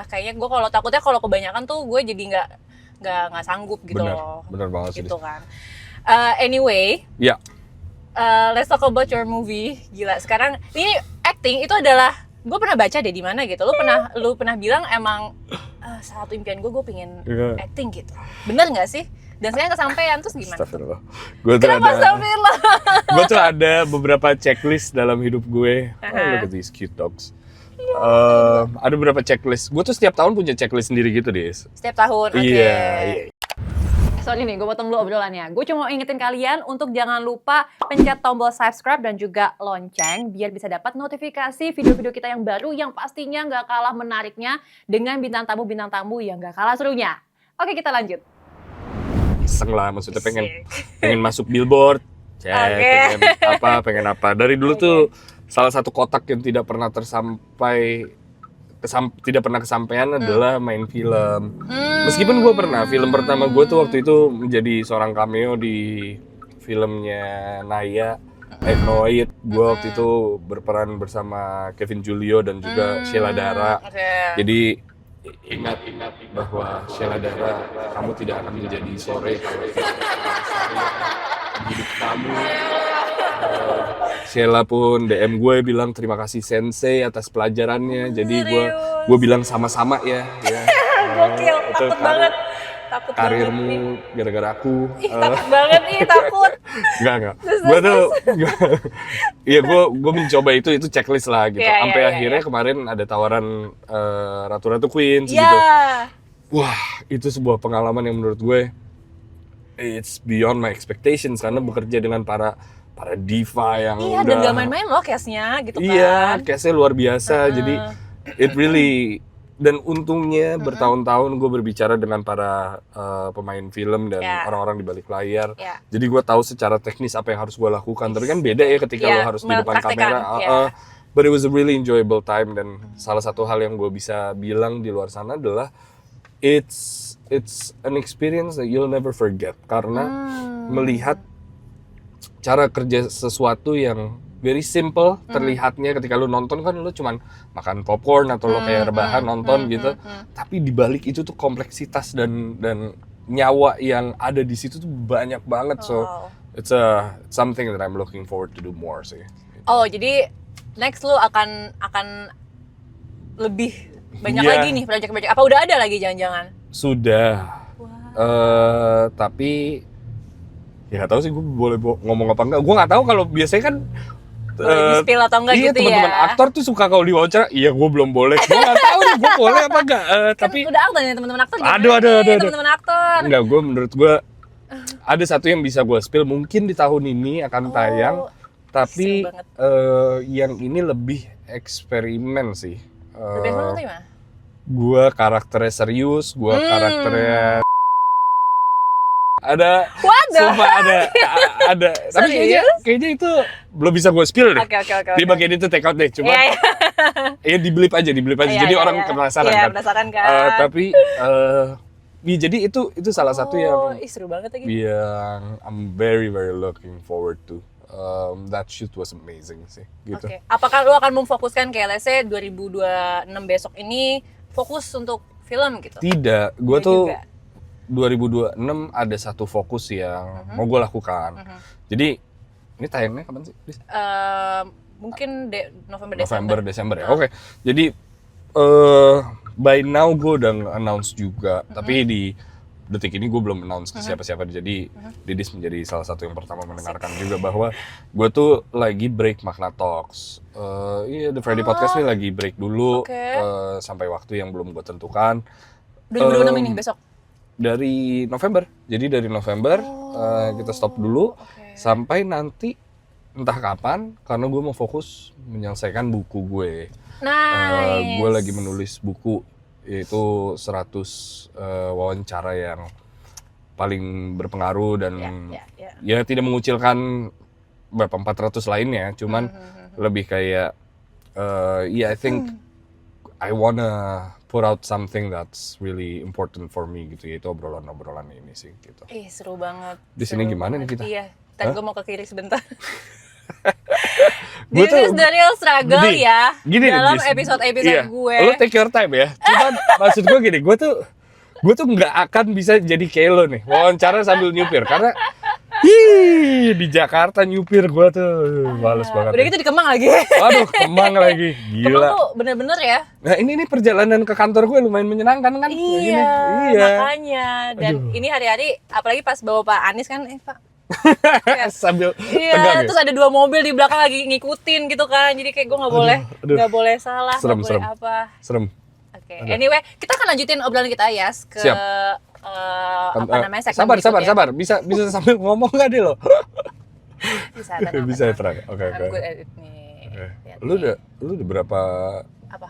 Speaker 2: kayaknya gue kalau takutnya kalau kebanyakan tuh gue jadi nggak sanggup gitu loh.
Speaker 1: Bener banget
Speaker 2: gitu
Speaker 1: sih.
Speaker 2: kan. Anyway.
Speaker 1: Ya.
Speaker 2: Let's talk about your movie. Gila, sekarang ini acting itu adalah gue pernah baca deh di mana gitu. Lu pernah bilang emang salah satu impian gue pengen acting gitu. Bener nggak sih? Dan sekarang kesampaian, terus gimana?
Speaker 1: Astagfirullah.
Speaker 2: Kenapa astagfirullah?
Speaker 1: Gue tuh ada beberapa checklist dalam hidup gue. Look at these cute dogs. Ada beberapa checklist. Gue tuh setiap tahun punya checklist sendiri gitu, Des.
Speaker 2: Setiap tahun, oke.
Speaker 1: Iya.
Speaker 2: Sorry nih, gue potong dulu obrolannya. Gue cuma mau ingetin kalian untuk jangan lupa pencet tombol subscribe dan juga lonceng biar bisa dapat notifikasi video-video kita yang baru yang pastinya nggak kalah menariknya dengan bintang tamu-bintang tamu yang nggak kalah serunya. Oke, kita lanjut.
Speaker 1: Iseng lah, maksudnya pengen masuk billboard. Pengen apa. Dari dulu tuh salah satu kotak yang tidak pernah tidak pernah kesampaian adalah main film. Meskipun gue pernah, film pertama gue tuh waktu itu menjadi seorang cameo di filmnya Naya, Noid. Gue waktu itu berperan bersama Kevin Julio dan juga Sheila Dara. Jadi ingat bahwa Sheila Dara, kamu tidak akan menjadi sore kalau tidak hidup kamu. Sheila pun DM gue bilang terima kasih sensei atas pelajarannya. Jadi gue bilang sama-sama ya.
Speaker 2: Gokil, takut banget.
Speaker 1: Karirmu gara-gara aku.
Speaker 2: Takut banget nih, takut.
Speaker 1: Enggak. Gue tuh gue mencoba itu checklist lah gitu. Sampai akhirnya kemarin ada tawaran Ratu-Ratu Queens gitu. Wah, itu sebuah pengalaman yang menurut gue it's beyond my expectations karena bekerja dengan para diva yang
Speaker 2: Iya, dan gak main-main loh case-nya gitu kan.
Speaker 1: Iya, case-nya luar biasa. Jadi it really, dan untungnya bertahun-tahun gue berbicara dengan para pemain film dan orang-orang di balik layar. Jadi gue tahu secara teknis apa yang harus gue lakukan. Tapi kan beda ya ketika lo harus di depan kamera. But it was a really enjoyable time, dan salah satu hal yang gue bisa bilang di luar sana adalah it's an experience that you'll never forget karena melihat cara kerja sesuatu yang very simple terlihatnya ketika lu nonton kan lu cuman makan popcorn atau lu kayak rebahan nonton gitu. Tapi di balik itu tuh kompleksitas dan nyawa yang ada di situ tuh banyak banget. So it's something that I'm looking forward to do more sih.
Speaker 2: Oh, jadi next lu akan lebih banyak lagi nih project-project. Apa udah ada lagi jangan-jangan?
Speaker 1: Sudah. Tapi ya nggak tahu sih gue boleh ngomong apa enggak. Gue nggak tahu kalau biasanya kan
Speaker 2: di-spill atau enggak gitu ya.
Speaker 1: Iya, teman-teman aktor tuh suka kalau diwawancara, iya gue belum boleh. Gue nggak tahu nih gue boleh apa enggak. Tapi
Speaker 2: udah aktor nih teman-teman aktor.
Speaker 1: Aduh.
Speaker 2: Teman-teman aktor.
Speaker 1: Enggak, menurut gue ada satu yang bisa gue spill, mungkin di tahun ini akan tayang. Tapi yang ini lebih eksperimen sih.
Speaker 2: Lebih eksperimen tuh gimana?
Speaker 1: Gue karakternya serius, gue karakternya ada, sumpah ada. Tapi kayaknya itu belum bisa gue spill deh.
Speaker 2: Oke.
Speaker 1: Di bagian itu take out deh, cuma ya di-blip aja. Jadi orang penasaran kan.
Speaker 2: Penasaran kan.
Speaker 1: Tapi ya, jadi itu salah satu yang
Speaker 2: seru banget lagi.
Speaker 1: Yang I'm very very looking forward to. That shoot was amazing sih gitu.
Speaker 2: Oke. Apakah lu akan memfokuskan kayak let's say 2026 besok ini fokus untuk film gitu?
Speaker 1: Tidak, gue tuh juga. 2026 ada satu fokus yang mau gue lakukan. Jadi ini tayangnya kapan sih?
Speaker 2: Mungkin
Speaker 1: November Desember ya. Oke. Jadi by now gue udah announce juga, tapi di detik ini gue belum announce ke siapa-siapa. Jadi Didis menjadi salah satu yang pertama mendengarkan juga bahwa gue tuh lagi break Makna Talks. The Friday Podcast ini lagi break dulu sampai waktu yang belum gue tentukan.
Speaker 2: 2026 ini besok?
Speaker 1: Dari November. Jadi dari November kita stop dulu sampai nanti entah kapan, karena gue mau fokus menyelesaikan buku gue.
Speaker 2: Nice.
Speaker 1: Gue lagi menulis buku, yaitu 100 wawancara yang paling berpengaruh dan ya tidak mengucilkan berapa 400 lainnya, cuman lebih kayak I think I wanna put out something that's really important for me gitu, yaitu obrolan-obrolan ini sih gitu.
Speaker 2: Seru banget.
Speaker 1: Di sini gimana nih kita?
Speaker 2: Iya, tadi gue mau ke kiri sebentar. This is the real struggle ya dalam episode-episode gue.
Speaker 1: Lo take your time ya. Cuman maksud gue gini, gue tuh nggak akan bisa jadi kayak lo nih, wawancara sambil nyupir karena di Jakarta nyupir gue tuh males banget.
Speaker 2: Udah gitu di Kemang lagi.
Speaker 1: Waduh, Kemang lagi, gila.
Speaker 2: Kemang tuh bener-bener ya.
Speaker 1: Nah ini perjalanan ke kantor gue lumayan menyenangkan kan?
Speaker 2: Iya. Makanya. Dan ini hari-hari, apalagi pas bawa Pak Anies kan, Pak.
Speaker 1: Sambil
Speaker 2: tegang, terus ada 2 mobil di belakang lagi ngikutin gitu kan, jadi kayak gue nggak boleh salah, nggak boleh apa.
Speaker 1: Serem.
Speaker 2: Oke. Anyway, kita akan lanjutin obrolan kita ya ke apa namanya segmen
Speaker 1: sabar bisa sambil ngomong nggak deh lo? Bisa ya, terang. Oke.
Speaker 2: Good at it nih.
Speaker 1: Lu udah berapa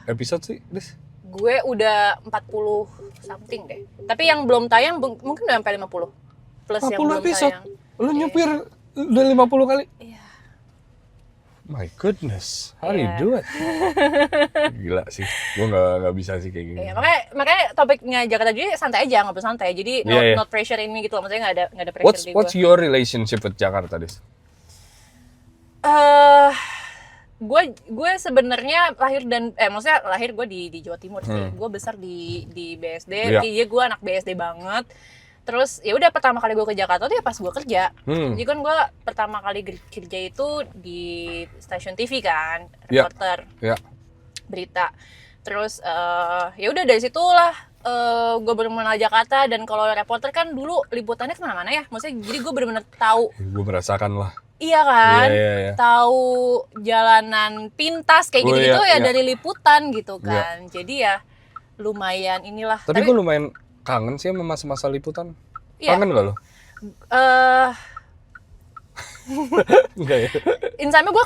Speaker 1: episode sih, Des?
Speaker 2: Gue udah 40 something deh, tapi yang belum tayang mungkin udah sampai 50 plus
Speaker 1: 50
Speaker 2: yang belum
Speaker 1: episode.
Speaker 2: tayang.
Speaker 1: Lu nyupir udah 50 kali?
Speaker 2: Iya.
Speaker 1: My goodness, how do you do it? Gila sih, gue nggak bisa sih kayak gini.
Speaker 2: Iya, makanya topiknya Jakarta jadi santai aja, ngobrol santai. Jadi not pressure ini gitu loh, maksudnya nggak ada pressure di gue.
Speaker 1: What's your relationship with Jakarta, Des?
Speaker 2: Gue sebenarnya lahir gue di Jawa Timur sih. Gue besar di BSD, jadi gue anak BSD banget. Terus ya udah pertama kali gue ke Jakarta tuh ya pas gue kerja. Jadi kan gue pertama kali kerja itu di stasiun TV kan, reporter berita. Terus ya udah dari situlah gue baru mengenal Jakarta. Dan kalau reporter kan dulu liputannya kemana-mana ya, maksudnya jadi gue benar-benar tahu.
Speaker 1: Gue merasakan lah.
Speaker 2: Iya kan, tahu jalanan pintas kayak gitu-gitu dari liputan gitu kan. Jadi ya lumayan inilah.
Speaker 1: Tapi gue lumayan kangen sih sama masa-masa liputan. Kangen gak lo?
Speaker 2: Eh,
Speaker 1: Enggak ya?
Speaker 2: insanya gue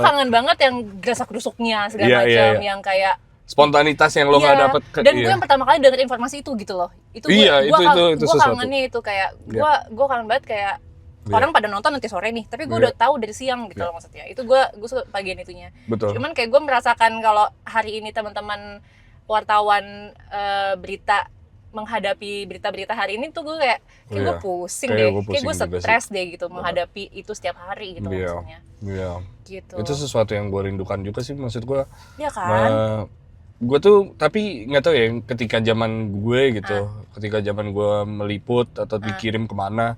Speaker 2: kangen banget yang gerak-gerusuknya segala
Speaker 1: Iya,
Speaker 2: macam,
Speaker 1: iya, iya.
Speaker 2: yang kayak
Speaker 1: Spontanitas yang lo nggak
Speaker 2: iya.
Speaker 1: dapet.
Speaker 2: Dan gue yang pertama kali denger informasi itu gitu loh. Itu gue
Speaker 1: Iya, itu
Speaker 2: gue
Speaker 1: sesuatu.
Speaker 2: kangennya itu kayak
Speaker 1: Iya.
Speaker 2: gue kangen banget kayak
Speaker 1: Iya.
Speaker 2: orang pada nonton nanti sore nih, tapi gue
Speaker 1: Iya.
Speaker 2: udah tahu dari siang gitu
Speaker 1: Iya.
Speaker 2: loh maksudnya. Itu gue suka bagian itunya.
Speaker 1: Betul.
Speaker 2: Cuman kayak gue merasakan kalau hari ini teman-teman wartawan berita menghadapi berita-berita hari ini tuh gue kayak gue
Speaker 1: Iya.
Speaker 2: pusing
Speaker 1: Kayak
Speaker 2: deh,
Speaker 1: gue
Speaker 2: kayak gue
Speaker 1: pusing juga sih.
Speaker 2: stres deh gitu menghadapi itu setiap hari gitu loh
Speaker 1: Iya.
Speaker 2: maksudnya.
Speaker 1: Iya.
Speaker 2: Gitu.
Speaker 1: Itu sesuatu yang gue rindukan juga sih, maksud gue.
Speaker 2: Iya kan?
Speaker 1: Gue tuh tapi nggak tahu ya, ketika zaman gue gitu, ketika zaman gue meliput atau dikirim kemana,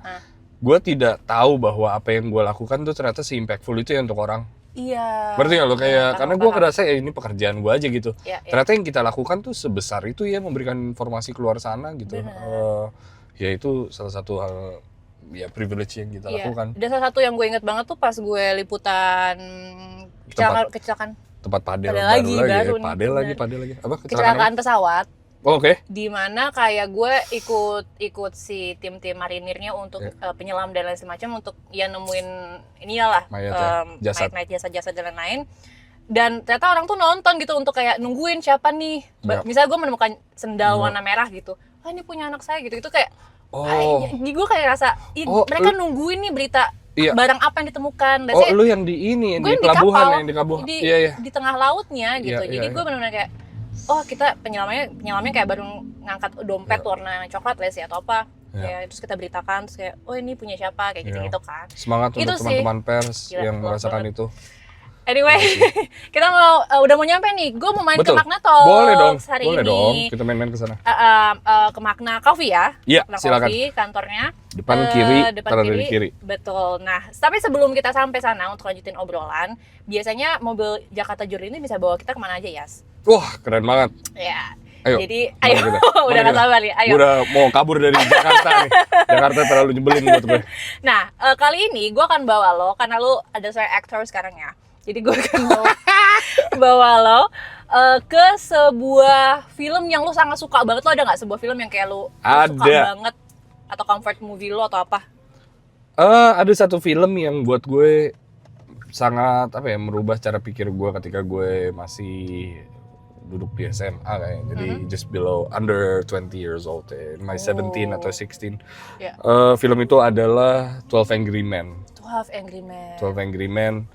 Speaker 1: gue tidak tahu bahwa apa yang gue lakukan tuh ternyata se-impactful itu ya untuk orang.
Speaker 2: Iya.
Speaker 1: Berarti nggak lo kayak,
Speaker 2: Paham,
Speaker 1: karena gue
Speaker 2: paham.
Speaker 1: ngerasa ya ini pekerjaan gue aja gitu.
Speaker 2: Iya, iya.
Speaker 1: Ternyata yang kita lakukan tuh sebesar itu ya, memberikan informasi keluar sana gitu.
Speaker 2: Benar.
Speaker 1: Ya itu salah satu hal ya privilege yang kita
Speaker 2: Iya.
Speaker 1: lakukan.
Speaker 2: Dan salah satu yang gue inget banget tuh pas gue liputan kecelakaan
Speaker 1: Tempat padel
Speaker 2: Padel
Speaker 1: baru
Speaker 2: lagi,
Speaker 1: lagi,
Speaker 2: baru
Speaker 1: ya.
Speaker 2: nih,
Speaker 1: Padel
Speaker 2: bener.
Speaker 1: lagi, padel lagi. Apa?
Speaker 2: kecelakaan pesawat,
Speaker 1: Oh, oke.
Speaker 2: di mana kayak gue ikut si tim marinirnya untuk penyelam dan lain semacam untuk ya nemuin inilah
Speaker 1: Mayat ya, jasad.
Speaker 2: mayat jasa-jasa dan lain-lain. Dan ternyata orang tuh nonton gitu untuk kayak nungguin siapa nih.
Speaker 1: Ya.
Speaker 2: Misalnya gue menemukan sendal warna merah gitu. Ah, ini punya anak saya gitu. Itu kayak
Speaker 1: Oh.
Speaker 2: gue kayak rasa mereka nungguin nih berita
Speaker 1: Iya.
Speaker 2: barang apa yang ditemukan. Dan
Speaker 1: Oh,
Speaker 2: saya-
Speaker 1: lu yang di ini,
Speaker 2: gue
Speaker 1: di
Speaker 2: yang
Speaker 1: pelabuhan
Speaker 2: kapal,
Speaker 1: yang di pelabuhan.
Speaker 2: di,
Speaker 1: Iya, iya.
Speaker 2: di tengah lautnya gitu.
Speaker 1: Iya,
Speaker 2: Jadi
Speaker 1: iya,
Speaker 2: gue
Speaker 1: iya.
Speaker 2: benar-benar kayak, oh kita penyelamnya kayak baru ngangkat dompet warna coklat lah sih atau apa.
Speaker 1: Iya.
Speaker 2: Ya, terus kita beritakan, terus kayak, oh ini punya siapa, kayak gitu-gitu kan.
Speaker 1: Semangat
Speaker 2: Itu
Speaker 1: untuk
Speaker 2: sih.
Speaker 1: teman-teman pers
Speaker 2: Gila,
Speaker 1: yang
Speaker 2: kuat
Speaker 1: merasakan
Speaker 2: banget.
Speaker 1: itu.
Speaker 2: Anyway, kita udah mau nyampe nih. Gue mau main
Speaker 1: Betul.
Speaker 2: ke Magna Talks
Speaker 1: Boleh dong,
Speaker 2: hari
Speaker 1: boleh
Speaker 2: ini.
Speaker 1: dong. Kita main-main ke sana.
Speaker 2: Ke Magna Coffee ya.
Speaker 1: Iya,
Speaker 2: Magna
Speaker 1: silakan.
Speaker 2: Coffee, kantornya.
Speaker 1: Depan kiri,
Speaker 2: Depan
Speaker 1: taruh dari kiri.
Speaker 2: Betul. Nah, tapi sebelum kita sampai sana untuk lanjutin obrolan, biasanya mobil Jakarta Journey ini bisa bawa kita kemana aja, Yas?
Speaker 1: Wah, keren banget.
Speaker 2: Ya.
Speaker 1: Ayo,
Speaker 2: Jadi,
Speaker 1: mana
Speaker 2: ayo.
Speaker 1: kita?
Speaker 2: Udah
Speaker 1: Mana
Speaker 2: gak
Speaker 1: kita?
Speaker 2: sabar ya. Ayo.
Speaker 1: Gue udah mau kabur dari Jakarta nih. Jakarta terlalu nyebelin buat gue.
Speaker 2: Nah, kali ini gue akan bawa lo, karena lo ada saya aktor sekarang ya. Jadi gue akan bawa lo ke sebuah film yang lo sangat suka banget. Lo ada nggak sebuah film yang kayak lo suka
Speaker 1: Ada.
Speaker 2: banget? Atau comfort movie lo atau apa?
Speaker 1: Ada satu film yang buat gue sangat merubah cara pikir gue ketika gue masih duduk di SMA kayaknya. Jadi just below under 20 years old, in my 17 atau 16.
Speaker 2: Ya.
Speaker 1: Film itu adalah 12 Angry Men.
Speaker 2: 12 Angry Men.
Speaker 1: 12 Angry Men,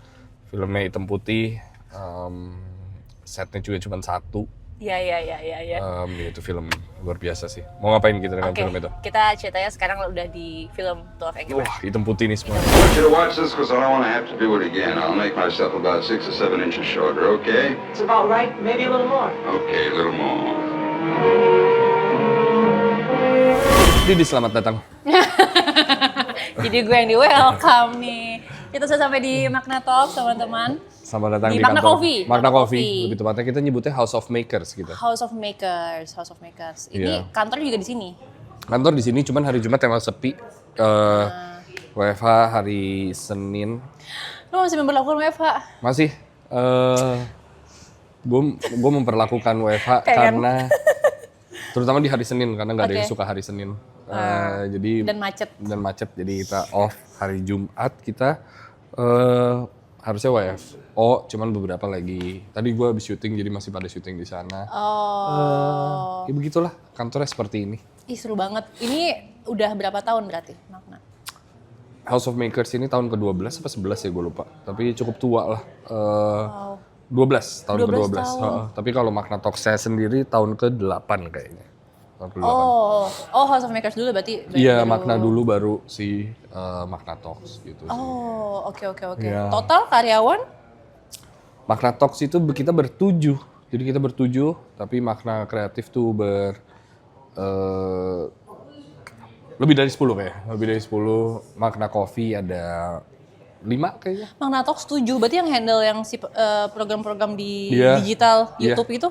Speaker 1: filmnya hitam putih, setnya juga cuma satu.
Speaker 2: Iya.
Speaker 1: Itu film luar biasa sih. Mau ngapain kita dengan
Speaker 2: Oke,
Speaker 1: film itu?
Speaker 2: kita ceritanya sekarang udah di film 12 Angry Men.
Speaker 1: Wah, hitam putih nih semua.
Speaker 3: I want you to watch this because I don't want to have to do it again. I'll make myself about 6 or 7 inches shorter, okay?
Speaker 4: It's about right, maybe a little more.
Speaker 3: Okay, a little more.
Speaker 1: Didi, selamat datang.
Speaker 2: Jadi gue yang di welcome nih. Kita sudah sampai di Magna Talks, teman-teman.
Speaker 1: Selamat datang
Speaker 2: Di
Speaker 1: di,
Speaker 2: Magna
Speaker 1: kantor.
Speaker 2: Coffee.
Speaker 1: Magna
Speaker 2: Magna
Speaker 1: Coffee.
Speaker 2: Coffee.
Speaker 1: Lebih tepatnya kita nyebutnya House of Makers gitu.
Speaker 2: House of Makers. Ini
Speaker 1: Iya.
Speaker 2: kantor juga di sini.
Speaker 1: Kantor di sini, cuman hari Jumat emang sepi. WFH hari Senin.
Speaker 2: Lo masih memperlakukan WFH?
Speaker 1: Masih. Gue memperlakukan WFH
Speaker 2: Kayak kan?
Speaker 1: karena terutama di hari Senin karena nggak ada yang
Speaker 2: Oke.
Speaker 1: suka hari Senin. Jadi
Speaker 2: Dan macet.
Speaker 1: jadi kita off hari Jumat kita harusnya WFO, cuman beberapa lagi. Tadi gue habis syuting jadi masih pada syuting di sana.
Speaker 2: Oh.
Speaker 1: Ya begitulah, kantornya seperti ini.
Speaker 2: Ih, seru banget. Ini udah berapa tahun berarti Magna?
Speaker 1: House of Makers ini tahun ke-12 apa 11 ya gue lupa. Tapi cukup tua lah. 12 tahun
Speaker 2: 12
Speaker 1: ke-12.
Speaker 2: tahun.
Speaker 1: Tapi kalau Magna Talks saya sendiri tahun ke-8 kayaknya. Tahun ke-8.
Speaker 2: Oh, House of Makers dulu berarti.
Speaker 1: Iya,
Speaker 2: baru-
Speaker 1: Magna dulu baru si Magna Talks gitu sih.
Speaker 2: Oh, oke.
Speaker 1: Iya.
Speaker 2: Total karyawan?
Speaker 1: Magna Talks itu kita bertujuh. Jadi kita bertujuh, tapi Magna Kreatif tuh lebih dari 10 kayak. Lebih dari 10. Magna Coffee ada 5 kayaknya.
Speaker 2: Magna Talks 7, berarti yang handle yang si program-program di
Speaker 1: Iya.
Speaker 2: digital
Speaker 1: Iya.
Speaker 2: YouTube itu?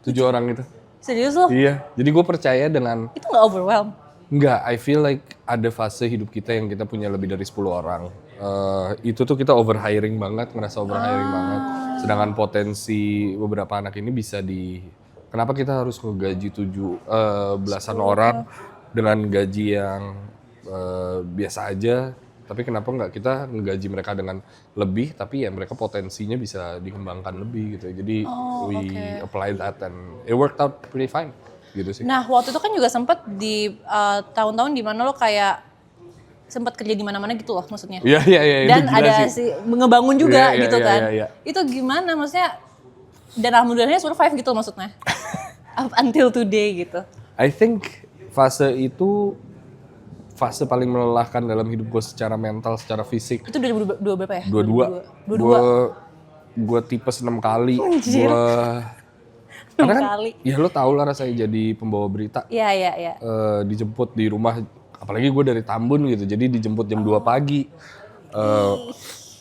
Speaker 1: 7 orang itu.
Speaker 2: Serius lo?
Speaker 1: Iya. Jadi gue percaya dengan
Speaker 2: Itu nggak overwhelm?
Speaker 1: enggak, I feel like ada fase hidup kita yang kita punya lebih dari 10 orang. Itu tuh kita overhiring banget, ngerasa overhiring banget. Sedangkan potensi beberapa anak ini bisa kenapa kita harus ngegaji belasan orang dengan gaji yang biasa aja, tapi kenapa nggak kita ngegaji mereka dengan lebih, tapi ya mereka potensinya bisa dikembangkan lebih gitu. Jadi we apply that and it worked out pretty fine gitu sih.
Speaker 2: Nah, waktu itu kan juga sempet di tahun-tahun di mana lo kayak sempat kerja di mana-mana gitu loh maksudnya.
Speaker 1: Iya.
Speaker 2: Dan ada ngebangun juga
Speaker 1: Iya,
Speaker 2: gitu kan.
Speaker 1: iya.
Speaker 2: Itu gimana maksudnya? Dan alhamdulillahnya survive gitu maksudnya. Up until today gitu.
Speaker 1: I think fase itu fase paling melelahkan dalam hidup gue secara mental, secara fisik.
Speaker 2: Itu 2002 berapa ya?
Speaker 1: 22. Gue tipes 6 kali.
Speaker 2: Anjir.
Speaker 1: Karena kan,
Speaker 2: kali.
Speaker 1: ya lo tau lah rasanya jadi pembawa berita.
Speaker 2: Iya.
Speaker 1: Dijemput di rumah, apalagi gue dari Tambun gitu, jadi dijemput jam 2 pagi.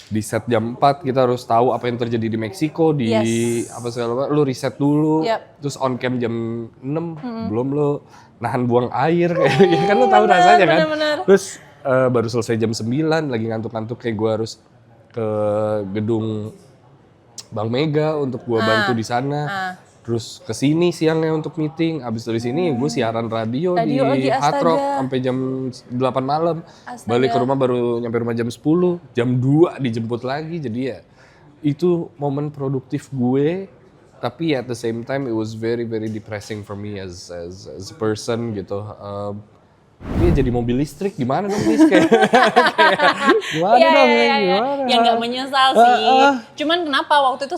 Speaker 1: Di set jam 4 kita harus tahu apa yang terjadi di Meksiko, di apa segala macam. Lo riset dulu, terus on cam jam 6, belum lo nahan buang air kayak ya kan lo tahu rasanya kan.
Speaker 2: Bener.
Speaker 1: Terus baru selesai jam 9, lagi ngantuk-ngantuk kayak gue harus ke gedung Bank Mega untuk gue bantu di sana. Terus ke sini siangnya untuk meeting, abis dari sini gue siaran radio di
Speaker 2: lagi,
Speaker 1: Hard Rock
Speaker 2: astaga.
Speaker 1: sampai jam 8 malam.
Speaker 2: Astaga.
Speaker 1: Balik ke rumah baru nyampe rumah jam 10, jam 2 dijemput lagi. Jadi ya itu momen produktif gue, tapi at the same time it was very very depressing for me as a person gitu. Dia jadi mobil listrik gimana dong Bis? Kayak gimana dong? Gimana?
Speaker 2: Ya nggak menyesal sih. Cuman kenapa waktu itu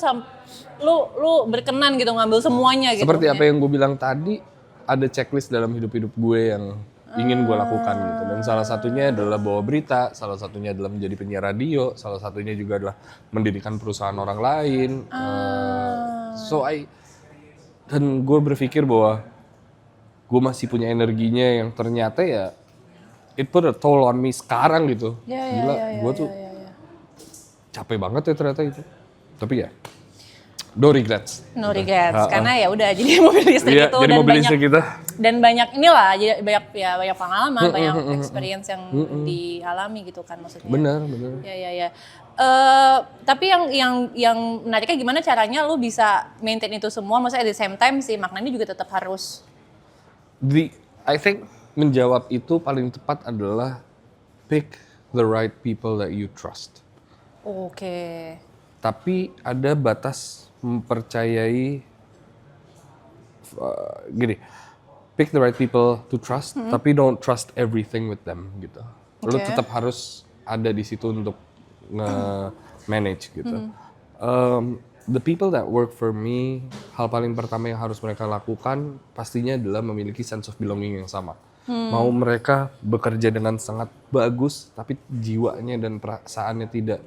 Speaker 2: lu berkenan gitu ngambil semuanya gitu.
Speaker 1: Seperti apa yang gue bilang tadi, ada checklist dalam hidup gue yang ingin gue lakukan gitu. Dan salah satunya adalah bawa berita, salah satunya adalah menjadi penyiar radio, salah satunya juga adalah mendirikan perusahaan orang lain. Dan gue berpikir bahwa gue masih punya energinya yang ternyata ya it put a toll on me sekarang gitu. Gila, gue tuh capek banget ya ternyata itu. Tapi ya no regrets.
Speaker 2: No regrets, karena ya udah jadi mobil listrik itu
Speaker 1: jadi
Speaker 2: dan
Speaker 1: mobil
Speaker 2: banyak
Speaker 1: listrik kita.
Speaker 2: dan banyak inilah, jadi banyak pengalaman, banyak experience yang dialami gitu kan maksudnya.
Speaker 1: Benar.
Speaker 2: Ya. Tapi yang menariknya gimana caranya lu bisa maintain itu semua, maksudnya at the same time si maknanya juga tetap harus.
Speaker 1: I think menjawab itu paling tepat adalah pick the right people that you trust.
Speaker 2: Oke.
Speaker 1: Tapi ada batas mempercayai gini, pick the right people to trust, tapi don't trust everything with them gitu. Lu tetap harus ada di situ untuk nge-manage gitu. The people that work for me, hal paling pertama yang harus mereka lakukan pastinya adalah memiliki sense of belonging yang sama. Mau mereka bekerja dengan sangat bagus, tapi jiwanya dan perasaannya tidak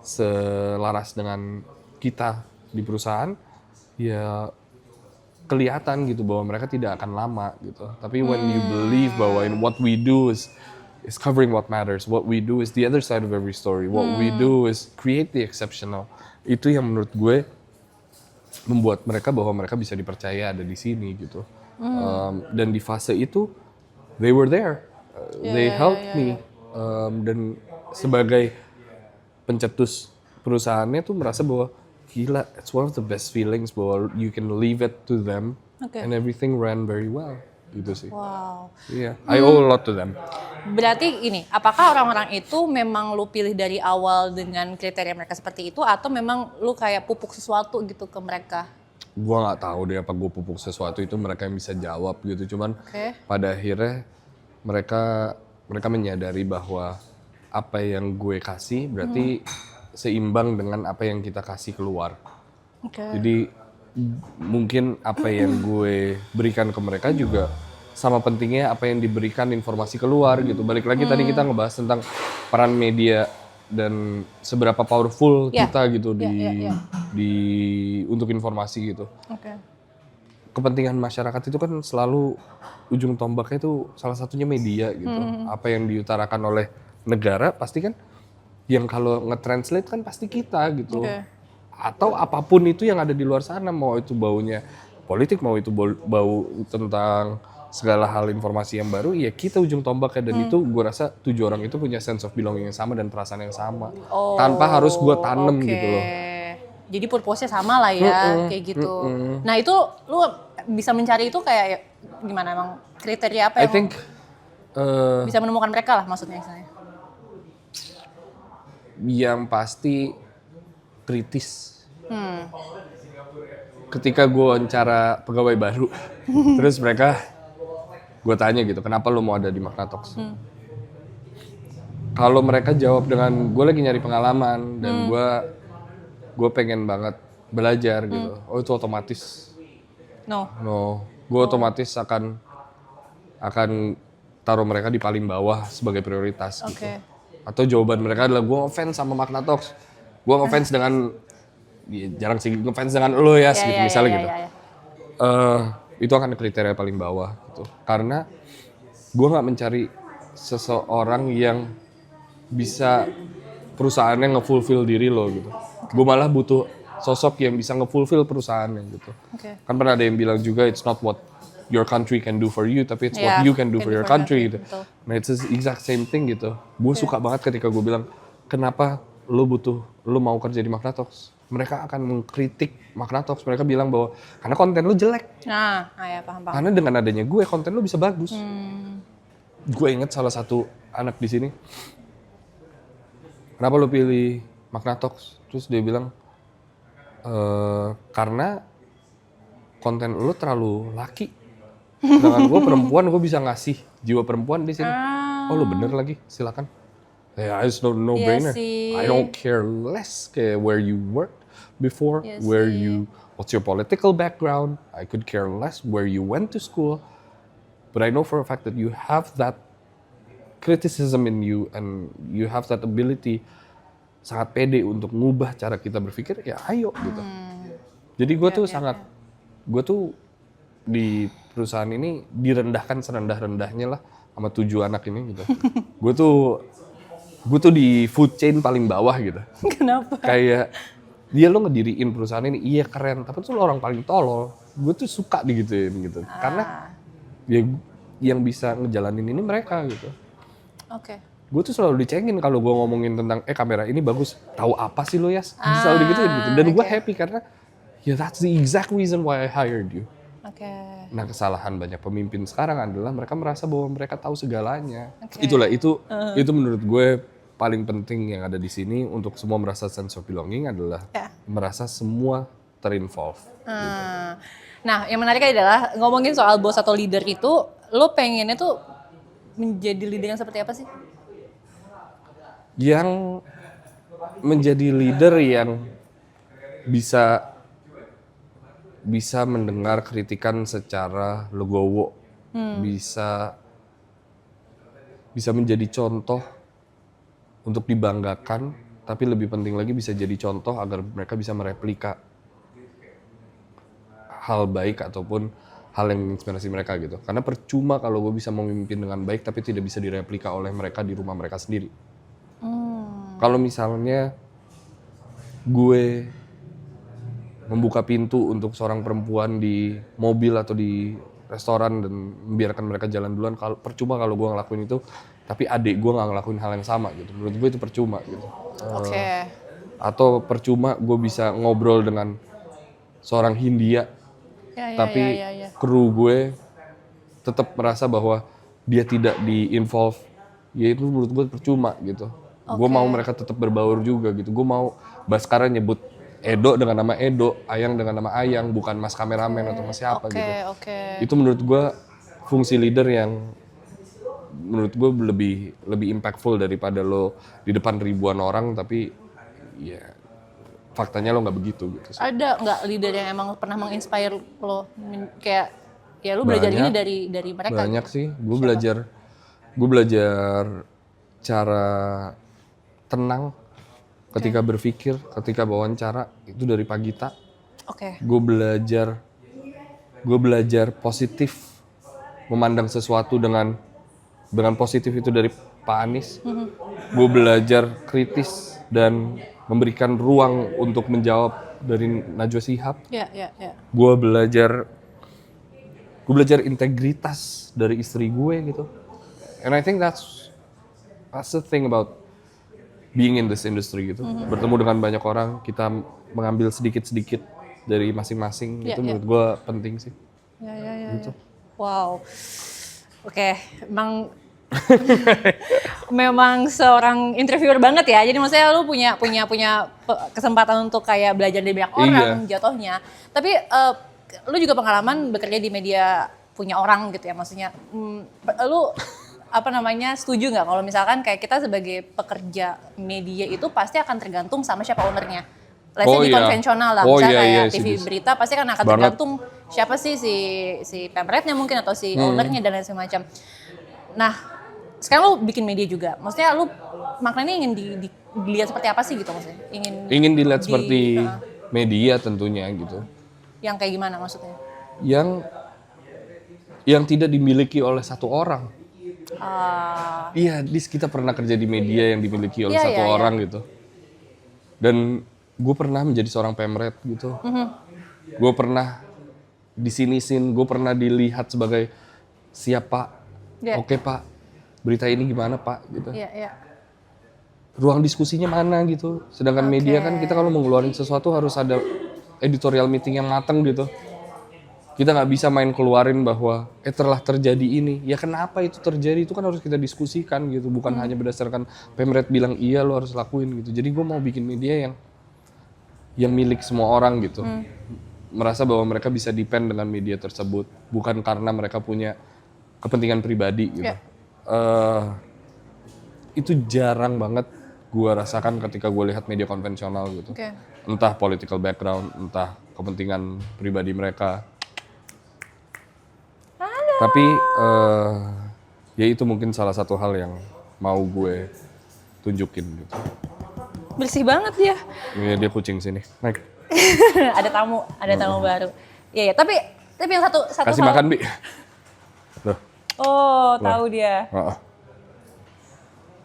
Speaker 1: selaras dengan kita di perusahaan, ya kelihatan gitu bahwa mereka tidak akan lama gitu. Tapi when you believe bahwa in what we do is covering what matters, what we do is the other side of every story, what we do is create the exceptional. Itu yang menurut gue membuat mereka bahwa mereka bisa dipercaya ada di sini gitu. Dan di fase itu they were there, they helped me. Dan sebagai pencetus perusahaannya tuh merasa bahwa gila, it's one of the best feelings bahwa you can leave it to them and everything ran very well gitu sih.
Speaker 2: Wow.
Speaker 1: Iya, I owe a lot to them.
Speaker 2: Berarti ini, apakah orang-orang itu memang lu pilih dari awal dengan kriteria mereka seperti itu, atau memang lu kayak pupuk sesuatu gitu ke mereka?
Speaker 1: Gua nggak tahu deh apa gue pupuk sesuatu itu mereka yang bisa jawab gitu. Cuman pada akhirnya mereka menyadari bahwa apa yang gue kasih berarti seimbang dengan apa yang kita kasih keluar. Jadi mungkin apa yang gue berikan ke mereka juga sama pentingnya apa yang diberikan informasi keluar gitu. Balik lagi tadi kita ngebahas tentang peran media dan seberapa powerful kita gitu di untuk informasi gitu. Kepentingan masyarakat itu kan selalu ujung tombaknya itu salah satunya media gitu. Apa yang diutarakan oleh negara pasti kan yang kalau nge-translate kan pasti kita gitu. Atau apapun itu yang ada di luar sana, mau itu baunya politik, mau itu bau tentang segala hal informasi yang baru, ya kita ujung tombaknya. Dan itu gue rasa 7 orang itu punya sense of belonging yang sama dan perasaan yang sama. Tanpa harus gue tanem gitu loh.
Speaker 2: Jadi purpose-nya sama lah ya, kayak gitu. Nah itu lu bisa mencari itu kayak gimana, emang kriteria apa
Speaker 1: I
Speaker 2: yang...
Speaker 1: think
Speaker 2: Bisa menemukan mereka lah maksudnya misalnya.
Speaker 1: Yang pasti kritis. Ketika gue wawancara pegawai baru, terus mereka, gue tanya gitu, kenapa lo mau ada di Magnatox? Kalau mereka jawab dengan, gue lagi nyari pengalaman dan gue pengen banget belajar gitu, oh itu otomatis.
Speaker 2: No.
Speaker 1: Gue otomatis akan taruh mereka di paling bawah sebagai prioritas gitu. Atau jawaban mereka adalah gue ngefans sama Magnatox, gue ngefans dengan ya, jarang sih ngefans dengan lo ya, gitu misalnya gitu. Itu akan kriteria paling bawah gitu. Karena gue nggak mencari seseorang yang bisa perusahaannya nge-fulfill diri lo gitu. Gue malah butuh sosok yang bisa nge-fulfill perusahaannya gitu. Kan pernah ada yang bilang juga it's not what your country can do for you, tapi it's what you can do for your country gitu.
Speaker 2: Betul.
Speaker 1: Nah it's the exact same thing gitu. Gue suka banget ketika gue bilang, kenapa lo mau kerja di Magnatox? Mereka akan mengkritik Magnatox. Mereka bilang bahwa karena konten lo jelek.
Speaker 2: Nah, ya paham.
Speaker 1: Karena dengan adanya gue, konten lo bisa bagus. Gue inget salah satu anak di sini, kenapa lo pilih Magnatox? Terus dia bilang, karena konten lo terlalu laki. Dengan gue perempuan, gue bisa ngasih jiwa perempuan di sini. Oh lo bener lagi, silakan. Ya, it's no brainer. I don't care less kayak where you worked before, what's your political background. I could care less where you went to school. But I know for a fact that you have that criticism in you and you have that ability, sangat pede untuk ngubah cara kita berpikir, ya ayo gitu. Jadi gue gue tuh di perusahaan ini direndahkan serendah-rendahnya lah sama 7 anak ini gitu. Gue tuh di food chain paling bawah gitu.
Speaker 2: Kenapa?
Speaker 1: Kayak dia lo ngediriin perusahaan ini, iya keren, tapi tuh lo orang paling tolol. Gue tuh suka digituin gitu. Karena ya yang bisa ngejalanin ini mereka gitu. Gue tuh selalu dicengin kalau gue ngomongin tentang kamera ini bagus. Tahu apa sih lo ya? Selalu digituin gitu. Dan gue happy karena ya that's the exact reason why I hired you. Nah kesalahan banyak pemimpin sekarang adalah mereka merasa bahwa mereka tahu segalanya. Itulah itu menurut gue paling penting yang ada di sini untuk semua merasa sense of belonging adalah merasa semua terinvolve. Gitu.
Speaker 2: Nah yang menarik adalah ngomongin soal bos atau leader itu, lo pengennya tuh menjadi leader yang seperti apa sih?
Speaker 1: Yang menjadi leader yang bisa mendengar kritikan secara legowo, bisa menjadi contoh untuk dibanggakan, tapi lebih penting lagi bisa jadi contoh agar mereka bisa mereplika hal baik ataupun hal yang menginspirasi mereka gitu. Karena percuma kalau gue bisa memimpin dengan baik tapi tidak bisa direplika oleh mereka di rumah mereka sendiri. Kalau misalnya gue membuka pintu untuk seorang perempuan di mobil atau di restoran dan membiarkan mereka jalan duluan, percuma kalau gue ngelakuin itu, tapi adik gue nggak ngelakuin hal yang sama gitu. Menurut gue itu percuma gitu. Atau percuma gue bisa ngobrol dengan seorang Hindia, tapi kru gue tetap merasa bahwa dia tidak di-involve, ya itu menurut gue percuma gitu. Gue mau mereka tetap berbaur juga gitu. Gue mau Baskara nyebut Edo dengan nama Edo, Ayang dengan nama Ayang, bukan Mas kameramen atau Mas siapa gitu. Itu menurut gue fungsi leader yang menurut gue lebih impactful daripada lo di depan ribuan orang tapi ya faktanya lo nggak begitu gitu sih.
Speaker 2: Ada nggak leader yang emang pernah menginspire lo kayak ya lo belajar ini dari mereka?
Speaker 1: Banyak gitu? Sih, gue belajar cara tenang ketika berpikir, ketika wawancara itu dari Pak Gita. Gue belajar positif, memandang sesuatu dengan positif itu dari Pak Anies. Gue belajar kritis dan memberikan ruang untuk menjawab dari Najwa Shihab. Gue belajar integritas dari istri gue gitu. And I think that's the thing about being in this industry gitu. Bertemu dengan banyak orang, kita mengambil sedikit-sedikit dari masing-masing, itu menurut gue penting sih.
Speaker 2: Wow. Emang memang seorang interviewer banget ya. Jadi maksudnya lu punya kesempatan untuk kayak belajar dari banyak orang jatuhnya. Tapi lu juga pengalaman bekerja di media punya orang gitu ya. Maksudnya lu setuju nggak kalau misalkan kayak kita sebagai pekerja media itu pasti akan tergantung sama siapa ownernya. Let's say di konvensional lah, misalnya kayak TV berita pasti kan akan tergantung siapa sih si pemretnya mungkin atau si ownernya dan lain semacam. Nah, sekarang lu bikin media juga, maksudnya lu maknanya ingin dilihat seperti apa sih gitu maksudnya?
Speaker 1: Ingin dilihat seperti media tentunya gitu.
Speaker 2: Yang kayak gimana maksudnya?
Speaker 1: Yang tidak dimiliki oleh satu orang. Iya, kita pernah kerja di media yang dimiliki oleh satu orang gitu. Dan gue pernah menjadi seorang pemret gitu. Gue pernah disinisin, gue pernah dilihat sebagai siapa. Oke Pak, berita ini gimana Pak gitu. Ruang diskusinya mana gitu. Sedangkan media kan kita kalau mau ngeluarin sesuatu harus ada editorial meeting yang matang gitu. Kita nggak bisa main keluarin bahwa telah terjadi ini. Ya kenapa itu terjadi, itu kan harus kita diskusikan gitu. Bukan hanya berdasarkan pemret bilang iya lo harus lakuin gitu. Jadi gue mau bikin media yang milik semua orang gitu. Merasa bahwa mereka bisa depend dengan media tersebut. Bukan karena mereka punya kepentingan pribadi gitu. Itu jarang banget gue rasakan ketika gue lihat media konvensional gitu. Entah political background, entah kepentingan pribadi mereka. Tapi ya itu mungkin salah satu hal yang mau gue tunjukin gitu.
Speaker 2: Bersih banget dia.
Speaker 1: Iya, dia kucing sini. Naik.
Speaker 2: ada tamu baru. Iya, tapi yang satu
Speaker 1: kasih
Speaker 2: hal.
Speaker 1: Makan, Bi. Loh.
Speaker 2: Oh, tahu dia.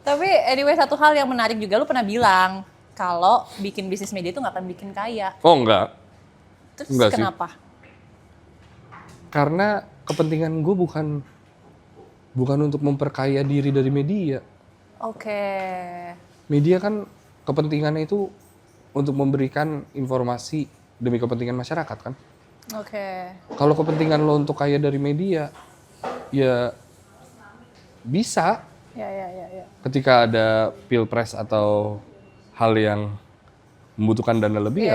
Speaker 2: Tapi anyway, satu hal yang menarik juga, lu pernah bilang kalau bikin bisnis media itu nggak akan bikin kaya.
Speaker 1: Oh, enggak.
Speaker 2: Terus
Speaker 1: enggak
Speaker 2: kenapa?
Speaker 1: Sih. Karena kepentingan gue bukan untuk memperkaya diri dari media. Media kan kepentingannya itu untuk memberikan informasi demi kepentingan masyarakat kan. Kalau kepentingan lo untuk kaya dari media, ya bisa. Ketika ada pilpres atau hal yang membutuhkan dana lebih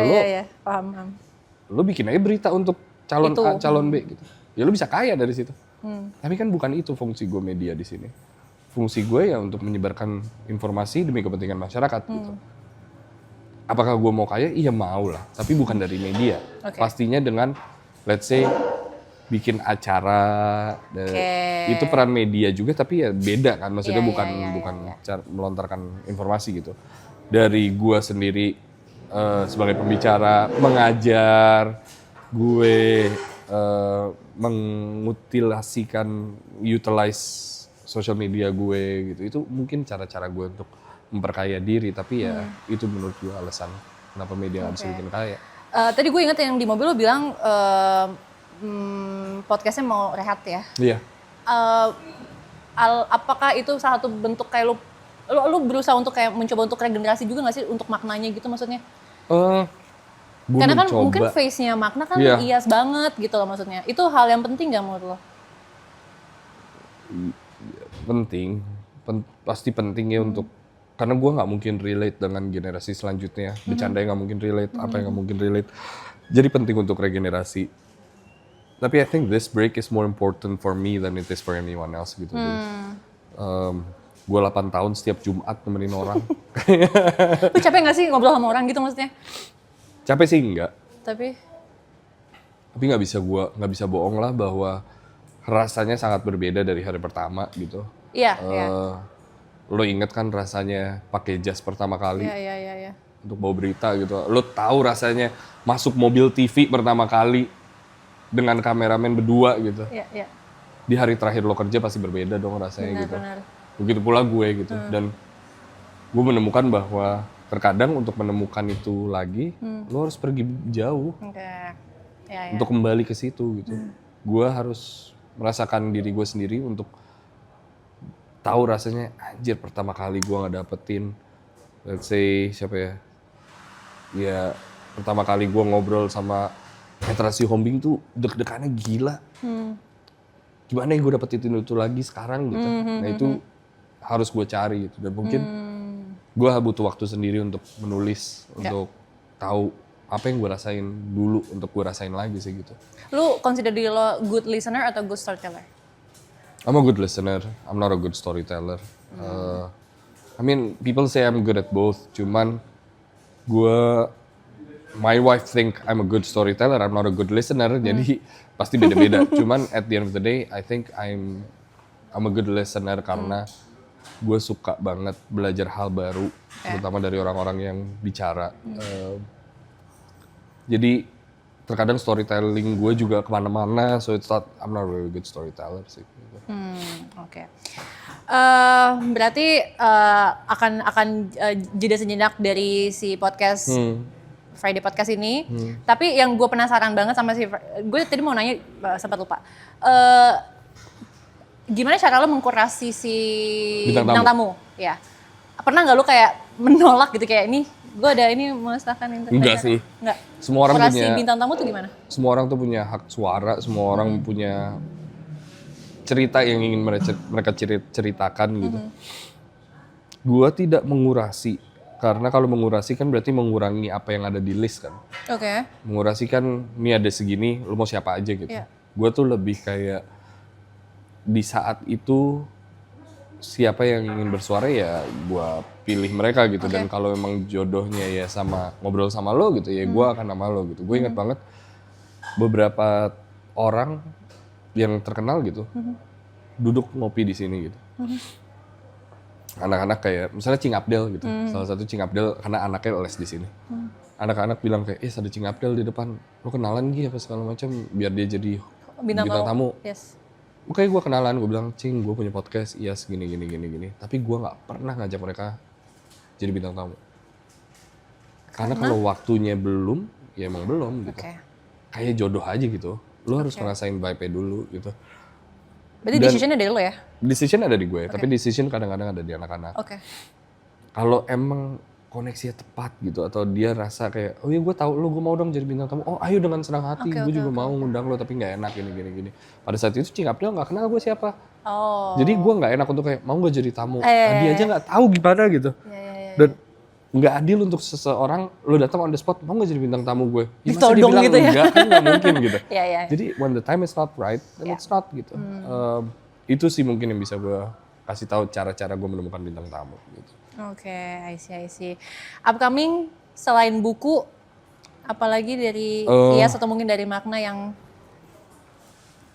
Speaker 2: paham.
Speaker 1: Lo bikin aja berita untuk calon A, calon B gitu. Ya lo bisa kaya dari situ. Tapi kan bukan itu fungsi gue media di sini. Fungsi gue ya untuk menyebarkan informasi demi kepentingan masyarakat gitu. Apakah gue mau kaya? Iya mau lah, tapi bukan dari media. Pastinya dengan let's say bikin acara, itu peran media juga, tapi ya beda kan, maksudnya bukan cara melontarkan informasi gitu. Dari gue sendiri sebagai pembicara, mengajar, gue mengutilasikan, utilize social media gue gitu. Itu mungkin cara-cara gue untuk memperkaya diri, tapi ya itu menurut gue alasan kenapa media nggak bisa bikin kaya.
Speaker 2: Tadi gue ingat yang di mobil lo bilang podcastnya mau rehat ya.
Speaker 1: Iya.
Speaker 2: Apakah itu salah satu bentuk kayak lu berusaha untuk kayak mencoba untuk regenerasi juga nggak sih untuk maknanya gitu maksudnya? Karena kan mungkin face-nya Makna kan IAS banget gitu loh maksudnya. Itu hal yang penting nggak menurut lo?
Speaker 1: Penting, pasti penting ya untuk, karena gue nggak mungkin relate dengan generasi selanjutnya. Bercandanya nggak mungkin relate, apa yang nggak mungkin relate. Jadi penting untuk regenerasi. Tapi I think this break is more important for me than it is for anyone else gitu. Gue 8 tahun setiap Jumat nemenin orang.
Speaker 2: Lu capek nggak sih ngobrol sama orang gitu maksudnya?
Speaker 1: Capek sih enggak.
Speaker 2: Tapi
Speaker 1: nggak bisa bohong lah bahwa rasanya sangat berbeda dari hari pertama gitu.
Speaker 2: Iya.
Speaker 1: Lo inget kan rasanya pakai jas pertama kali.
Speaker 2: Iya.
Speaker 1: Untuk bawa berita gitu. Lo tahu rasanya masuk mobil TV pertama kali dengan kameramen berdua gitu.
Speaker 2: Iya.
Speaker 1: Di hari terakhir lo kerja pasti berbeda dong rasanya gitu.
Speaker 2: Benar.
Speaker 1: Begitu pula gue gitu. Dan gue menemukan bahwa terkadang untuk menemukan itu lagi, lo harus pergi jauh untuk kembali ke situ gitu. Gue harus merasakan diri gue sendiri untuk tahu rasanya, anjir pertama kali gue nggak dapetin, let's say siapa ya, ya pertama kali gue ngobrol sama Petra Sihombing tuh deg-degannya gila. gimana ya gue dapetin itu lagi sekarang gitu. Nah itu harus gue cari gitu. Dan mungkin gue butuh waktu sendiri untuk menulis, untuk tahu apa yang gue rasain dulu untuk gue rasain lagi sih gitu.
Speaker 2: Lu consider diri lo good listener atau good storyteller?
Speaker 1: I'm a good listener, I'm not a good storyteller. I mean, people say I'm good at both, cuman my wife think I'm a good storyteller, I'm not a good listener, jadi pasti beda-beda. Cuman at the end of the day, I think I'm a good listener karena gue suka banget belajar hal baru, terutama dari orang-orang yang bicara. Jadi terkadang storytelling gue juga kemana-mana, so it's not, I'm not a really good storyteller sih.
Speaker 2: Oke. Berarti akan jeda sejenak dari si podcast Friday Podcast ini. Tapi yang gue penasaran banget sama gue tadi mau nanya sempat lupa. Gimana cara lo mengkurasi si bintang tamu? Ya. Pernah nggak lo kayak menolak gitu kayak ini? Gue ada ini masakan internet.
Speaker 1: Enggak sih.
Speaker 2: Enggak.
Speaker 1: Semua orang
Speaker 2: kurasi
Speaker 1: punya
Speaker 2: bintang tamu tuh gimana?
Speaker 1: Semua orang tuh punya hak suara, semua orang punya cerita yang ingin mereka ceritakan gitu. Gua tidak mengurasi, karena kalau mengurasi kan berarti mengurangi apa yang ada di list kan.
Speaker 2: Oke.
Speaker 1: Mengurasi kan, ini ada segini, lu mau siapa aja gitu.
Speaker 2: Yeah.
Speaker 1: Gua tuh lebih kayak di saat itu siapa yang ingin bersuara ya gua pilih mereka gitu. Dan kalau memang jodohnya ya sama ngobrol sama lo gitu ya gua akan sama lo gitu. Gue ingat banget beberapa orang yang terkenal gitu duduk ngopi di sini gitu. Anak-anak kayak misalnya Cing Abdel gitu. Salah satu Cing Abdel karena anaknya les di sini. Anak-anak bilang kayak ada Cing Abdel di depan. Lo kenalan gitu apa segala macam biar dia jadi bintang tamu.
Speaker 2: Yes.
Speaker 1: Oke, gue kenalan, gue bilang, Cing, gue punya podcast, iya segini, gini. Tapi gue nggak pernah ngajak mereka jadi bintang tamu. Karena kalau waktunya belum, ya emang belum gitu. Kayak jodoh aja gitu. Lo harus ngerasain vibe-nya dulu gitu.
Speaker 2: Berarti decision-nya dari lo ya?
Speaker 1: Decision ada di gue, tapi decision kadang-kadang ada di anak-anak. Kalau emang koneksinya tepat gitu, atau dia rasa kayak, oh iya gue tahu lo, gue mau dong jadi bintang tamu. Oh ayo dengan senang hati, gue juga mau ngundang lo, tapi nggak enak gini. Pada saat itu Cing Abdel nggak kenal gue siapa. Jadi gue nggak enak untuk kayak mau gue jadi tamu. Dia aja nggak tahu gimana gitu. Dan nggak adil untuk seseorang lo datang on the spot mau nggak jadi bintang tamu gue. Ya, masa dia bilang gitu enggak kan nggak mungkin gitu. Jadi when the time is not right, then it's not gitu. Itu sih mungkin yang bisa gue kasih tahu cara-cara gue menemukan bintang tamu gitu.
Speaker 2: Oke, I see. Upcoming selain buku, apalagi dari Iyas atau mungkin dari Makna yang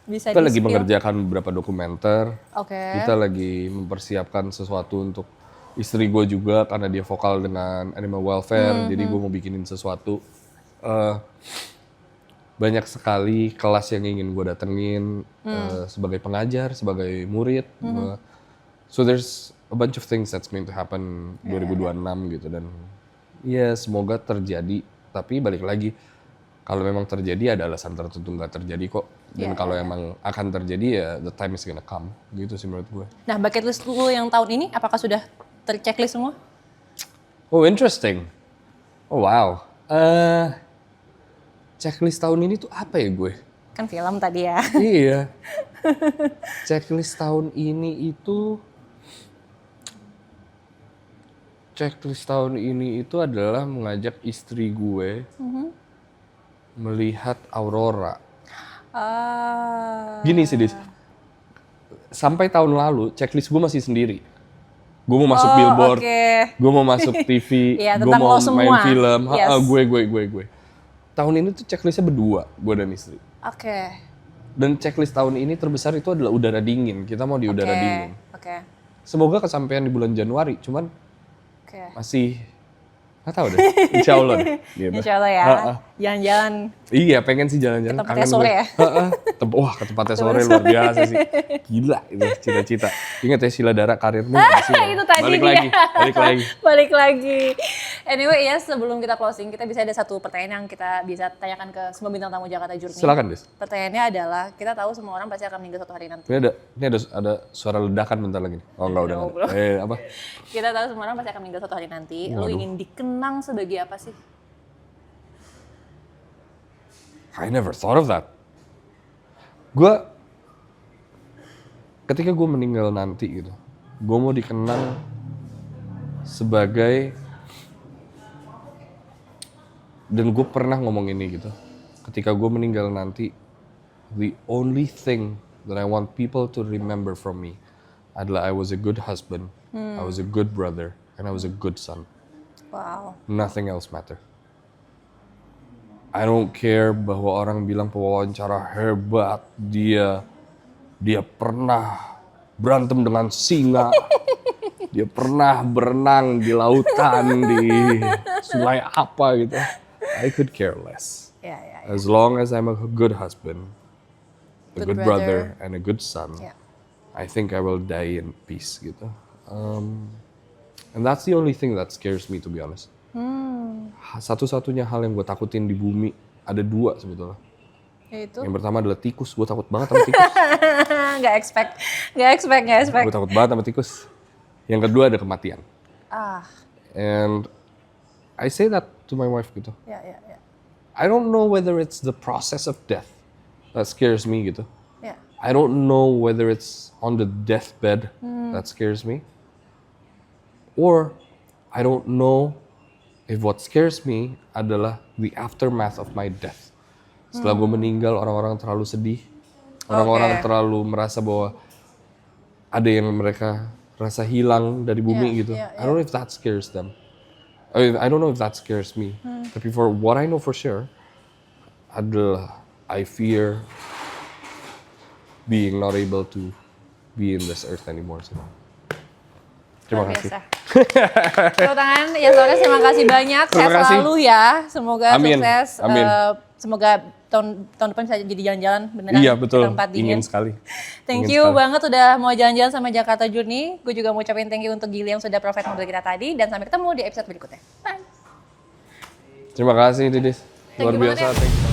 Speaker 2: bisa
Speaker 1: kita lagi mengerjakan beberapa dokumenter.
Speaker 2: Kita
Speaker 1: lagi mempersiapkan sesuatu untuk istri gue juga karena dia vokal dengan animal welfare. Jadi gue mau bikinin sesuatu. Banyak sekali kelas yang ingin gue datengin sebagai pengajar, sebagai murid. So there's a bunch of things that's going to happen 2026 gitu, dan ya semoga terjadi. Tapi balik lagi, kalau memang terjadi ada alasan tertentu nggak terjadi kok. Dan kalau emang akan terjadi ya the time is gonna come gitu sih menurut gue.
Speaker 2: Nah, bucket list lu yang tahun ini apakah sudah terchecklist semua?
Speaker 1: Oh interesting. Oh wow. Checklist tahun ini tuh apa ya gue?
Speaker 2: Kan film tadi ya.
Speaker 1: Iya. Checklist tahun ini itu adalah mengajak istri gue melihat aurora. Gini sih, Dis. Sampai tahun lalu, checklist gue masih sendiri. Gue mau masuk billboard, gue mau masuk TV, gue mau main film. Gue. Tahun ini tuh checklistnya berdua, gue dan istri. Dan checklist tahun ini terbesar itu adalah udara dingin. Kita mau di udara dingin. Semoga kesampaian di bulan Januari, cuman masih nggak tahu deh. Insya Allah deh. Gitu.
Speaker 2: Insya Allah ya. Jalan-jalan.
Speaker 1: Iya, pengen sih jalan-jalan.
Speaker 2: Ke tempatnya sore ya.
Speaker 1: Wah, ke tempatnya sore luar biasa sih. Gila itu cita-cita. Ingat ya Sheila Dara karirmu masih.
Speaker 2: Itu tadi balik lagi. Anyway ya, sebelum kita closing, kita bisa ada satu pertanyaan yang kita bisa tanyakan ke semua bintang tamu Jakarta Journey.
Speaker 1: Silakan, Des.
Speaker 2: Pertanyaannya adalah, kita tahu semua orang pasti akan meninggal suatu hari nanti.
Speaker 1: Ini ada suara ledakan bentar lagi. Oh enggak, udah. Apa?
Speaker 2: Kita tahu semua orang pasti akan meninggal suatu hari nanti. Lu ingin dikenang sebagai apa sih?
Speaker 1: I never thought of that. Gue ketika gue meninggal nanti gitu, gue mau dikenang sebagai, dan gue pernah ngomong ini gitu, ketika gue meninggal nanti, the only thing that I want people to remember from me adalah I was a good husband, I was a good brother, and I was a good son.
Speaker 2: Wow.
Speaker 1: Nothing else matter. I don't care bahwa orang bilang pewawancara hebat, dia pernah berantem dengan singa, dia pernah berenang di lautan, di sungai apa gitu. I could care less.
Speaker 2: Ya, ya, ya.
Speaker 1: As long as I'm a good husband, a
Speaker 2: Good
Speaker 1: good
Speaker 2: brother.
Speaker 1: brother, and a good son,
Speaker 2: Ya.
Speaker 1: I think I will die in peace gitu. And that's the only thing that scares me, to be honest. Satu-satunya hal yang gue takutin di bumi, ada dua sebetulnya.
Speaker 2: Itu
Speaker 1: Yang pertama adalah tikus, gue takut banget sama tikus.
Speaker 2: nggak expect.
Speaker 1: Gue takut banget sama tikus. Yang kedua ada kematian. And I say that to my wife gitu.
Speaker 2: Ya.
Speaker 1: I don't know whether it's the process of death that scares me gitu.
Speaker 2: Ya.
Speaker 1: I don't know whether it's on the deathbed that scares me. Or I don't know if what scares me adalah the aftermath of my death. Setelah gue meninggal, orang-orang terlalu sedih. Orang-orang terlalu merasa bahwa ada yang mereka rasa hilang dari bumi gitu. I don't know if that scares them. I don't know if that scares me. Tapi for what I know for sure adalah I fear being not able to be in this earth anymore. So. Terima
Speaker 2: Luar
Speaker 1: kasih.
Speaker 2: biasa. Tepuk tangan, ya Flores, terima kasih banyak.
Speaker 1: Terima
Speaker 2: Sehat
Speaker 1: kasih.
Speaker 2: selalu ya. Semoga
Speaker 1: Amin.
Speaker 2: sukses.
Speaker 1: Amin.
Speaker 2: Semoga tahun depan bisa jadi jalan-jalan beneran
Speaker 1: Iya
Speaker 2: ke
Speaker 1: betul,
Speaker 2: tempat dingin.
Speaker 1: ingin sekali.
Speaker 2: Thank
Speaker 1: Ingin
Speaker 2: you
Speaker 1: sekali.
Speaker 2: banget udah mau jalan-jalan sama Jakarta Journey. Gue juga mau ucapin thank you untuk Gili yang sudah provide mobil kita tadi. Dan sampai ketemu di episode berikutnya. Bye.
Speaker 1: Terima kasih Didis.
Speaker 2: Thank
Speaker 1: Luar
Speaker 2: you banget
Speaker 1: biasa.
Speaker 2: ya.
Speaker 1: Thank you.